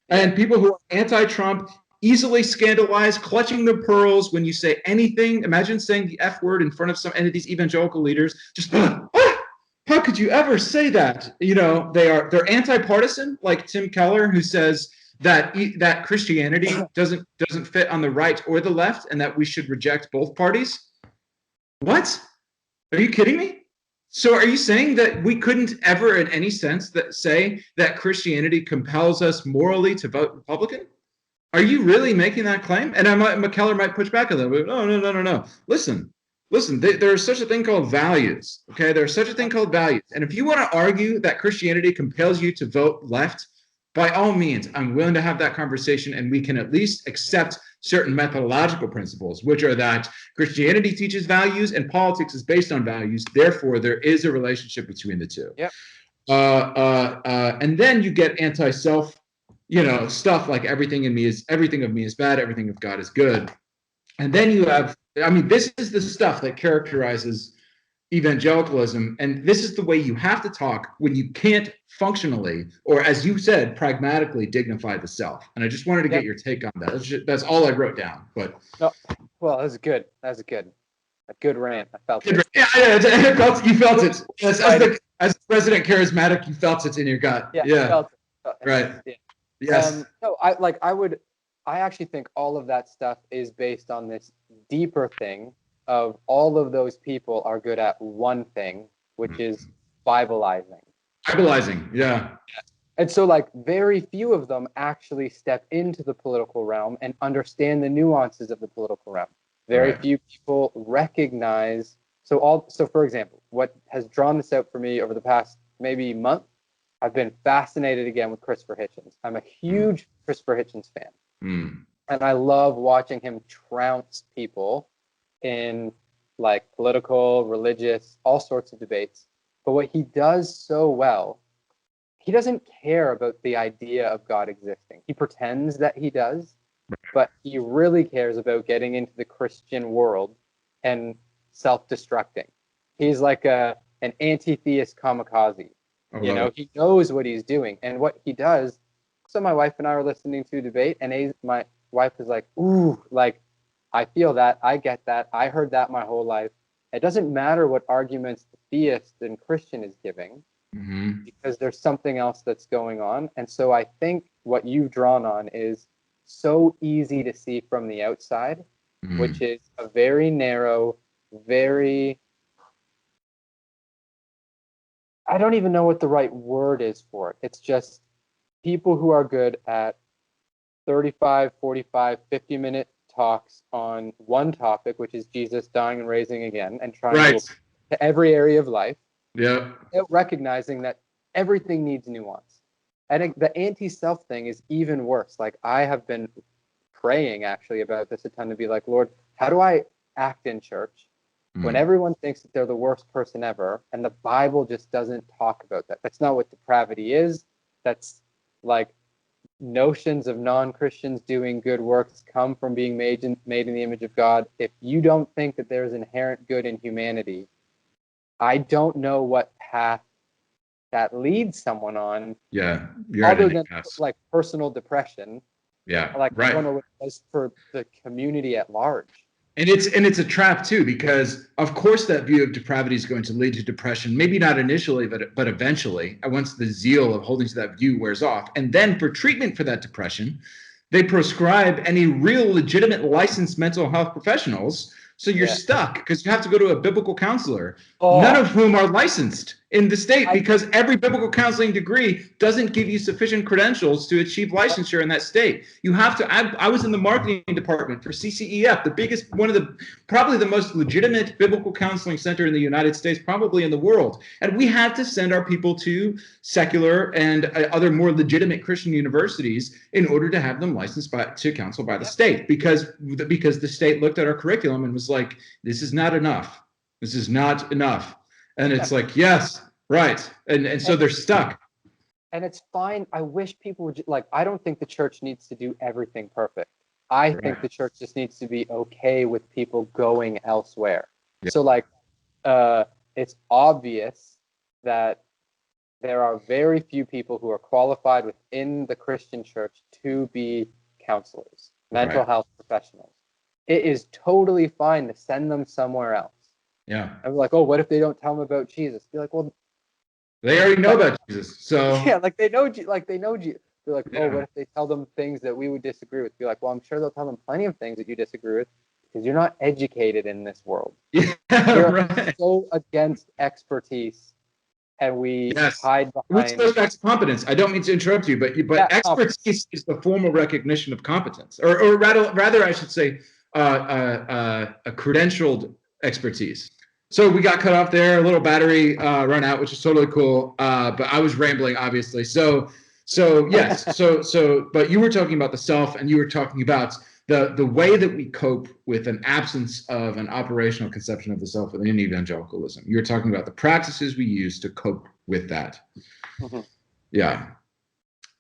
And people who are anti-Trump, easily scandalized, clutching their pearls when you say anything. Imagine saying the F word in front of some of these evangelical leaders. Just, how could you ever say that? They're anti-partisan, like Tim Keller, who says that Christianity doesn't fit on the right or the left, and that we should reject both parties. What? Are you kidding me? So are you saying that we couldn't ever in any sense say that Christianity compels us morally to vote Republican? Are you really making that claim? And McKellar might push back a little bit. No. Listen, there's such a thing called values. Okay, there's such a thing called values. And if you want to argue that Christianity compels you to vote left by all means, I'm willing to have that conversation, and we can at least accept certain methodological principles, which are that Christianity teaches values and politics is based on values. Therefore, there is a relationship between the two. Yep. And then you get anti-self, stuff like everything of me is bad, everything of God is good. And then you have, this is the stuff that characterizes evangelicalism, and this is the way you have to talk when you can't functionally, or as you said, pragmatically dignify the self. And I just wanted to get your take on that. That's all I wrote down. But no, well, that's good. That's a good rant. I felt it. Yeah, you felt it. As President Charismatic, you felt it in your gut. Yeah. Felt it. Right. Yeah. Yes. No, I actually think all of that stuff is based on this deeper thing of all of those people are good at one thing, which is Bibleizing. Yeah. And so, like, very few of them actually step into the political realm and understand the nuances of the political realm. Very few people recognize. So, for example, what has drawn this out for me over the past maybe month, I've been fascinated again with Christopher Hitchens. I'm a huge Christopher Hitchens fan, and I love watching him trounce people in like political, religious, all sorts of debates. But what he does so well, he doesn't care about the idea of God existing. He pretends that he does, but he really cares about getting into the Christian world and self-destructing. He's like an anti-theist kamikaze. He knows what he's doing. And what he does, so my wife and I were listening to a debate, and my wife is like, ooh, like, I feel that, I get that, I heard that my whole life. It doesn't matter what arguments the theist and Christian is giving, because there's something else that's going on. And so I think what you've drawn on is so easy to see from the outside, which is a very narrow, very, I don't even know what the right word is for it. It's just people who are good at 35, 45, 50-minute talks on one topic, which is Jesus dying and raising again, and trying to every area of life. Yeah. Recognizing that everything needs nuance. I think the anti-self thing is even worse. Like, I have been praying actually about this a ton, to be like, Lord, how do I act in church when everyone thinks that they're the worst person ever, and the Bible just doesn't talk about that? That's not what depravity is. That's like notions of non-Christians doing good works come from being made in the image of God. If you don't think that there's inherent good in humanity, I don't know what path that leads someone on. Yeah, other than like personal depression. Yeah, I don't know what it does for the community at large. And it's a trap too, because of course that view of depravity is going to lead to depression. Maybe not initially, but eventually, once the zeal of holding to that view wears off. And then for treatment for that depression, they prescribe any real legitimate licensed mental health professionals. So you're stuck because you have to go to a biblical counselor, none of whom are licensed in the state, because every biblical counseling degree doesn't give you sufficient credentials to achieve licensure in that state. You have to. I was in the marketing department for CCEF, the biggest, probably the most legitimate biblical counseling center in the United States, probably in the world. And we had to send our people to secular and other more legitimate Christian universities in order to have them licensed to counsel by the state, because the state looked at our curriculum and was like, this is not enough. This is not enough. And it's like, yes, right. And so they're stuck. And it's fine. I wish people would, I don't think the church needs to do everything perfect. I think the church just needs to be okay with people going elsewhere. Yeah. So it's obvious that there are very few people who are qualified within the Christian church to be counselors, mental health professionals. It is totally fine to send them somewhere else. Yeah. I'm like, oh, what if they don't tell them about Jesus? Be like, well, they already know about Jesus. So they know Jesus. They're like, oh, what if they tell them things that we would disagree with? Be like, well, I'm sure they'll tell them plenty of things that you disagree with, because you're not educated in this world. Yeah, you're so against expertise, and we hide behind. Which goes back to competence. I don't mean to interrupt you, but expertise is the formal recognition of competence, or rather, I should say, a credentialed expertise. So we got cut off there, a little battery run out, which is totally cool. But I was rambling, obviously. So So yes, but you were talking about the self, and you were talking about the way that we cope with an absence of an operational conception of the self within evangelicalism. You're talking about the practices we use to cope with that. Mm-hmm. Yeah.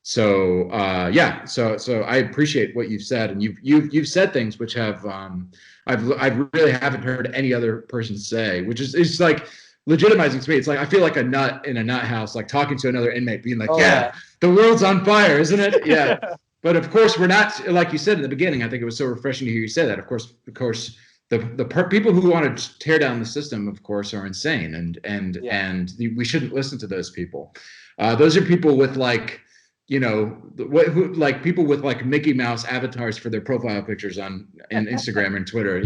So so I appreciate what you've said, and you've said things which have I really haven't heard any other person say, which is it's like legitimizing to me. It's like I feel like a nut in a nut house, like talking to another inmate, being like, the world's on fire, isn't it? Yeah. But of course, we're not, like you said in the beginning. I think it was so refreshing to hear you say that. Of course, the people who want to tear down the system, of course, are insane, and we shouldn't listen to those people. Those are people with like, like people with like Mickey Mouse avatars for their profile pictures on Instagram and Twitter,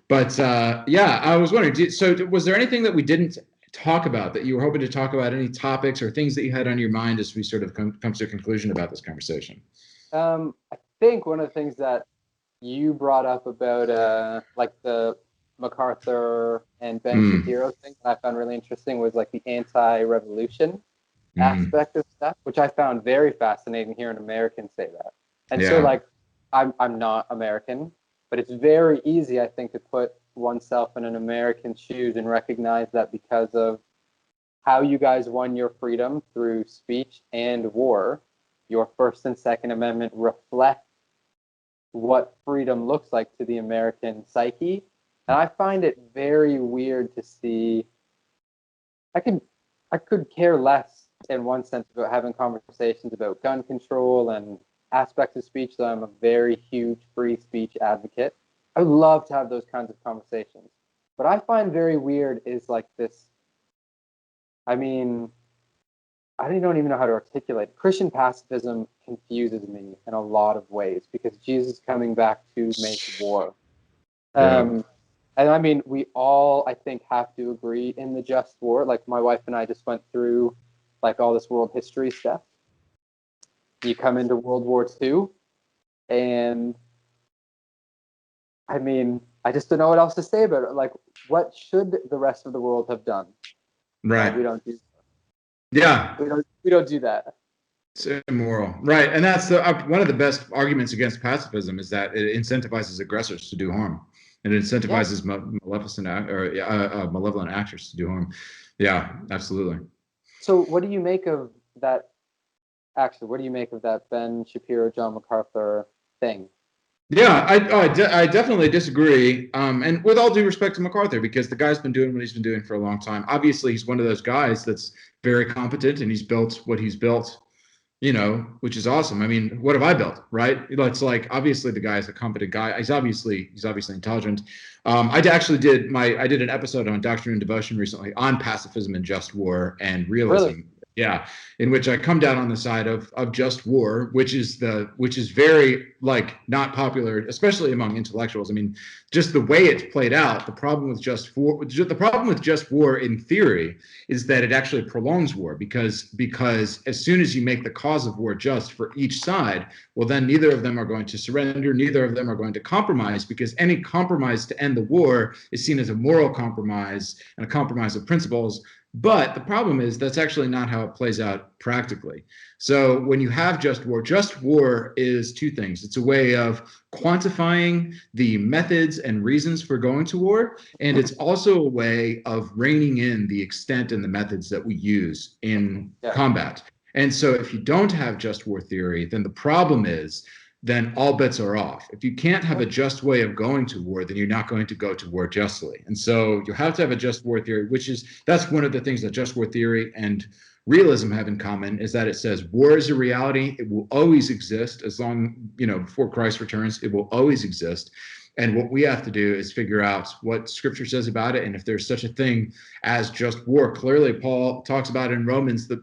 But I was wondering. So, was there anything that we didn't talk about that you were hoping to talk about? Any topics or things that you had on your mind as we sort of come to a conclusion about this conversation? I think one of the things that you brought up about like the MacArthur and Ben Shapiro thing that I found really interesting was like the anti-revolution aspect of stuff, which I found very fascinating hearing Americans say that. And so like I'm not American, but it's very easy, I think, to put oneself in an American's shoes and recognize that because of how you guys won your freedom through speech and war, your First and Second Amendment reflect what freedom looks like to the American psyche. And I find it very weird to see. I could care less in one sense about having conversations about gun control and aspects of speech, though I'm a very huge free speech advocate. I would love to have those kinds of conversations. What I find very weird is like this, I mean, I don't even know how to articulate it. Christian pacifism confuses me in a lot of ways because Jesus is coming back to make war. And I mean, we all, I think, have to agree in the just war. Like my wife and I just went through like all this world history stuff. You come into World War II, and I mean, I just don't know what else to say about it. Like, what should the rest of the world have done? Right. We don't do. Yeah. We don't do that. It's immoral, right? And that's one of the best arguments against pacifism is that it incentivizes aggressors to do harm, and it incentivizes malevolent actors to do harm. Yeah, absolutely. So, what do you make of that? Actually, what do you make of that Ben Shapiro, John MacArthur thing? Yeah, I definitely disagree. And with all due respect to MacArthur, because the guy's been doing what he's been doing for a long time. Obviously, he's one of those guys that's very competent, and he's built what he's built, which is awesome. I mean, what have I built, right? It's like obviously the guy is a competent guy. He's obviously intelligent. I did an episode on Doctrine and Devotion recently on pacifism and just war and realism. Really? Yeah, in which I come down on the side of just war, which is very like not popular, especially among intellectuals. I mean, just the way it's played out. The problem with just war in theory is that it actually prolongs war because as soon as you make the cause of war just for each side, well, then neither of them are going to surrender, neither of them are going to compromise, because any compromise to end the war is seen as a moral compromise and a compromise of principles. But the problem is that's actually not how it plays out practically. So when you have just war is two things. It's a way of quantifying the methods and reasons for going to war, and it's also a way of reining in the extent and the methods that we use in combat. And so if you don't have just war theory, then the problem is then all bets are off. If you can't have a just way of going to war, then you're not going to go to war justly. And so you have to have a just war theory, that's one of the things that just war theory and realism have in common, is that it says war is a reality. It will always exist as long, before Christ returns, it will always exist. And what we have to do is figure out what Scripture says about it, and if there's such a thing as just war. Clearly, Paul talks about in Romans that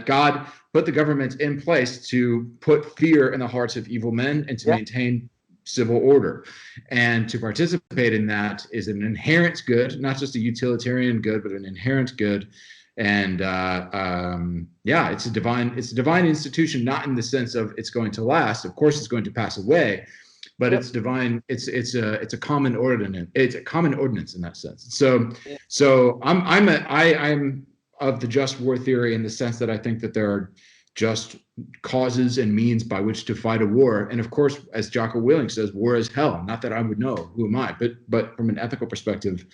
God put the government in place to put fear in the hearts of evil men and to maintain civil order. And to participate in that is an inherent good, not just a utilitarian good, but an inherent good. And it's a divine institution, not in the sense of it's going to last. Of course, it's going to pass away, but it's divine. It's a common ordinance. It's a common ordinance in that sense. So I'm of the just war theory in the sense that I think that there are just causes and means by which to fight a war. And of course, as Jocko Willink says, war is hell. Not that I would know, who am I? But from an ethical perspective,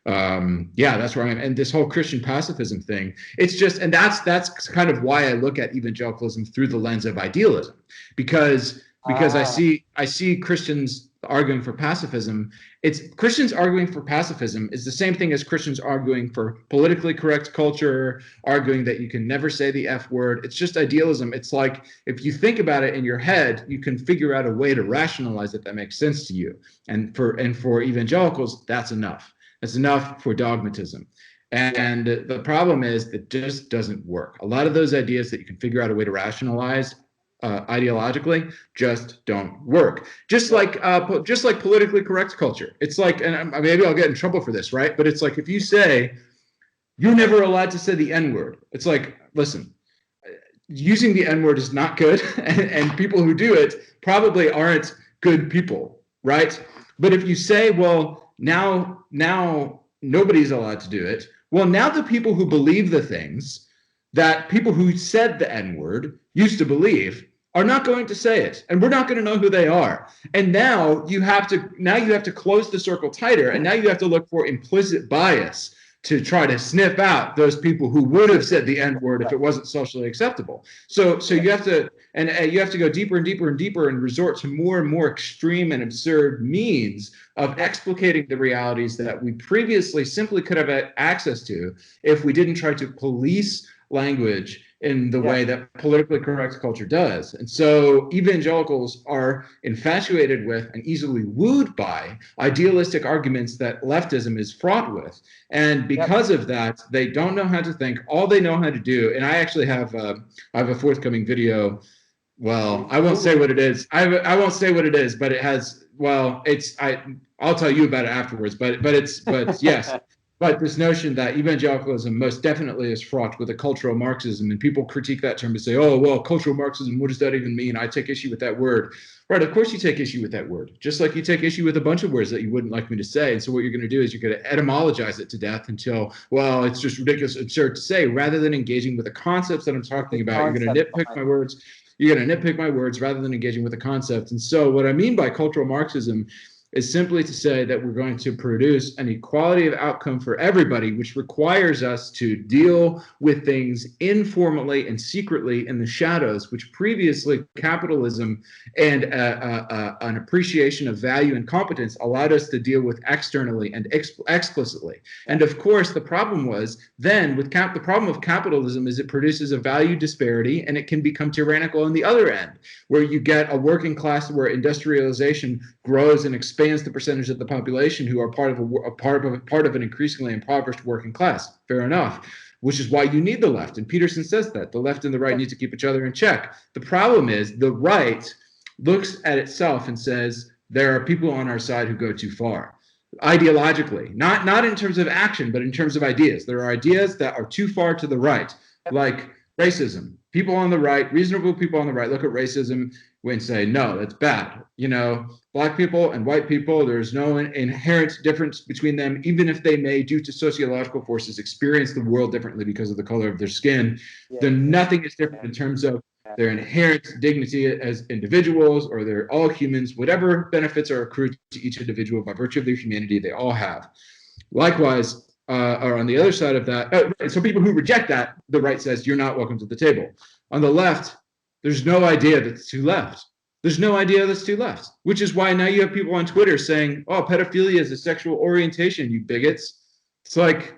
that's where I am. And this whole Christian pacifism thing, it's just, and that's kind of why I look at evangelicalism through the lens of idealism, because I see Christians arguing for pacifism. It's Christians arguing for pacifism is the same thing as Christians arguing for politically correct culture, arguing that you can never say the F word. It's just idealism. It's like, if you think about it in your head, you can figure out a way to rationalize it that makes sense to you. And for evangelicals, that's enough. That's enough for dogmatism. And the problem is that just doesn't work. A lot of those ideas that you can figure out a way to rationalize ideologically just don't work. Just like politically correct culture. It's like, and maybe I'll get in trouble for this, right? But it's like, if you say you're never allowed to say the N-word, it's like, listen, using the N-word is not good, and people who do it probably aren't good people, right? But if you say, well, now nobody's allowed to do it, well, now the people who believe the things that people who said the N-word used to believe are not going to say it, and we're not going to know who they are. And now you have to close the circle tighter, and now you have to look for implicit bias to try to sniff out those people who would have said the N-word if it wasn't socially acceptable. So you have to, and you have to go deeper and deeper and deeper and resort to more and more extreme and absurd means of explicating the realities that we previously simply could have had access to if we didn't try to police language in the way that politically correct culture does. And so evangelicals are infatuated with and easily wooed by idealistic arguments that leftism is fraught with. And because of that, they don't know how to think. All they know how to do, and I actually have a forthcoming video. Well, I won't say what it is. I won't say what it is, but it has, well, I'll tell you about it afterwards, but yes. But this notion that evangelicalism most definitely is fraught with a cultural Marxism, and people critique that term and say, oh, well, cultural Marxism, what does that even mean? I take issue with that word. Right, of course you take issue with that word, just like you take issue with a bunch of words that you wouldn't like me to say. And so what you're going to do is you're going to etymologize it to death until, well, it's just ridiculous, absurd to say, rather than engaging with the concepts that I'm talking about. You're going to nitpick my words. You're going to nitpick my words rather than engaging with the concepts. And so what I mean by cultural Marxism is simply to say that we're going to produce an equality of outcome for everybody, which requires us to deal with things informally and secretly in the shadows, which previously capitalism and an appreciation of value and competence allowed us to deal with externally and explicitly. And of course, the problem was then with the problem of capitalism is it produces a value disparity, and it can become tyrannical on the other end, where you get a working class where industrialization grows and expands the percentage of the population who are part of an increasingly impoverished working class. Fair enough. Which is why you need the left. And Peterson says that the left and the right need to keep each other in check. The problem is the right looks at itself and says there are people on our side who go too far. Ideologically, not in terms of action, but in terms of ideas. There are ideas that are too far to the right, like racism. People on the right, reasonable people on the right, look at racism and say, no, that's bad. You know, black people and white people, there's no inherent difference between them, even if they may, due to sociological forces, experience the world differently because of the color of their skin. Then nothing is different in terms of their inherent dignity as individuals, or they're all humans. Whatever benefits are accrued to each individual by virtue of their humanity, they all have. Likewise, or on the other side of that, so people who reject that, the right says, you're not welcome to the table. On the left, there's no idea that's too left. There's no idea that's too left, which is why now you have people on Twitter saying, oh, pedophilia is a sexual orientation, you bigots. It's like,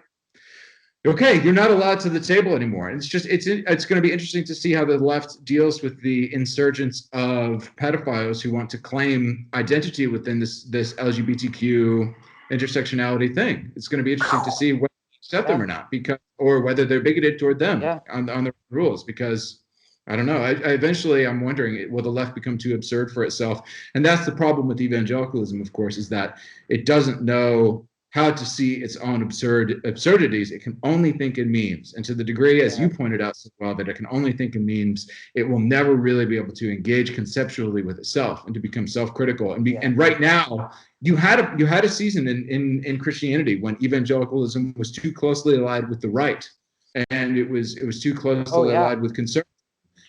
okay, you're not allowed to the table anymore. And it's going to be interesting to see how the left deals with the insurgence of pedophiles who want to claim identity within this LGBTQ intersectionality thing. It's going to be interesting to see whether they accept them or not, or whether they're bigoted toward them on the rules, because I don't know. Eventually, I'm wondering, will the left become too absurd for itself? And that's the problem with evangelicalism, of course, is that it doesn't know how to see its own absurdities. It can only think in memes. And to the degree, as you pointed out so well, that it can only think in memes, it will never really be able to engage conceptually with itself and to become self-critical. And right now, you had a season in Christianity when evangelicalism was too closely allied with the right. and it was too closely yeah. allied with conservatism,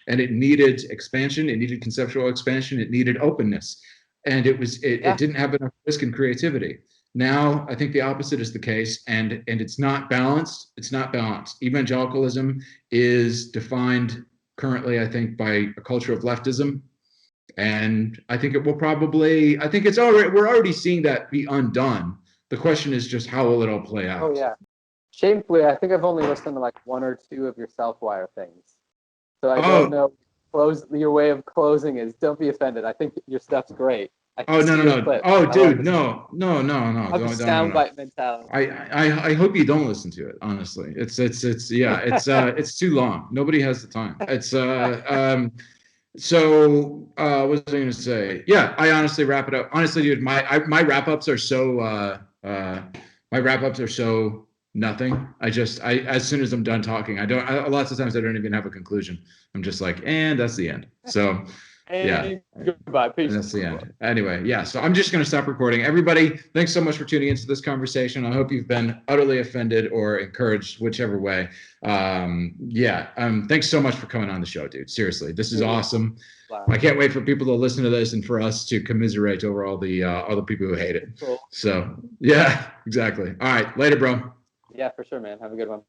and it needed expansion, it needed conceptual expansion, it needed openness, and it didn't have enough risk and creativity. Now I think the opposite is the case, and it's not balanced. It's not balanced. Evangelicalism is defined currently, I think, by a culture of leftism, and I think it will probably. I think it's already. We're already seeing that be undone. The question is just how will it all play out? Oh yeah. Shamefully, I think I've only listened to like one or two of your self-wire things, so I don't know. Your way of closing is. Don't be offended. I think your stuff's great. No. Oh, dude, no. I'm soundbite mentality. I hope you don't listen to it. Honestly, it's it's too long. Nobody has the time. It's So what was I going to say? Yeah, I honestly wrap it up. Honestly, dude, my wrap ups are so nothing. I as soon as I'm done talking, lots of times I don't even have a conclusion. I'm just like, and that's the end. So yeah, goodbye, peace. That's the end. Anyway, yeah. So I'm just going to stop recording. Everybody, thanks so much for tuning into this conversation. I hope you've been utterly offended or encouraged, whichever way. Thanks so much for coming on the show, dude. Seriously, this is awesome. Wow. I can't wait for people to listen to this and for us to commiserate over all the people who hate it. Cool. So yeah, exactly. All right, later, bro. Yeah, for sure, man. Have a good one.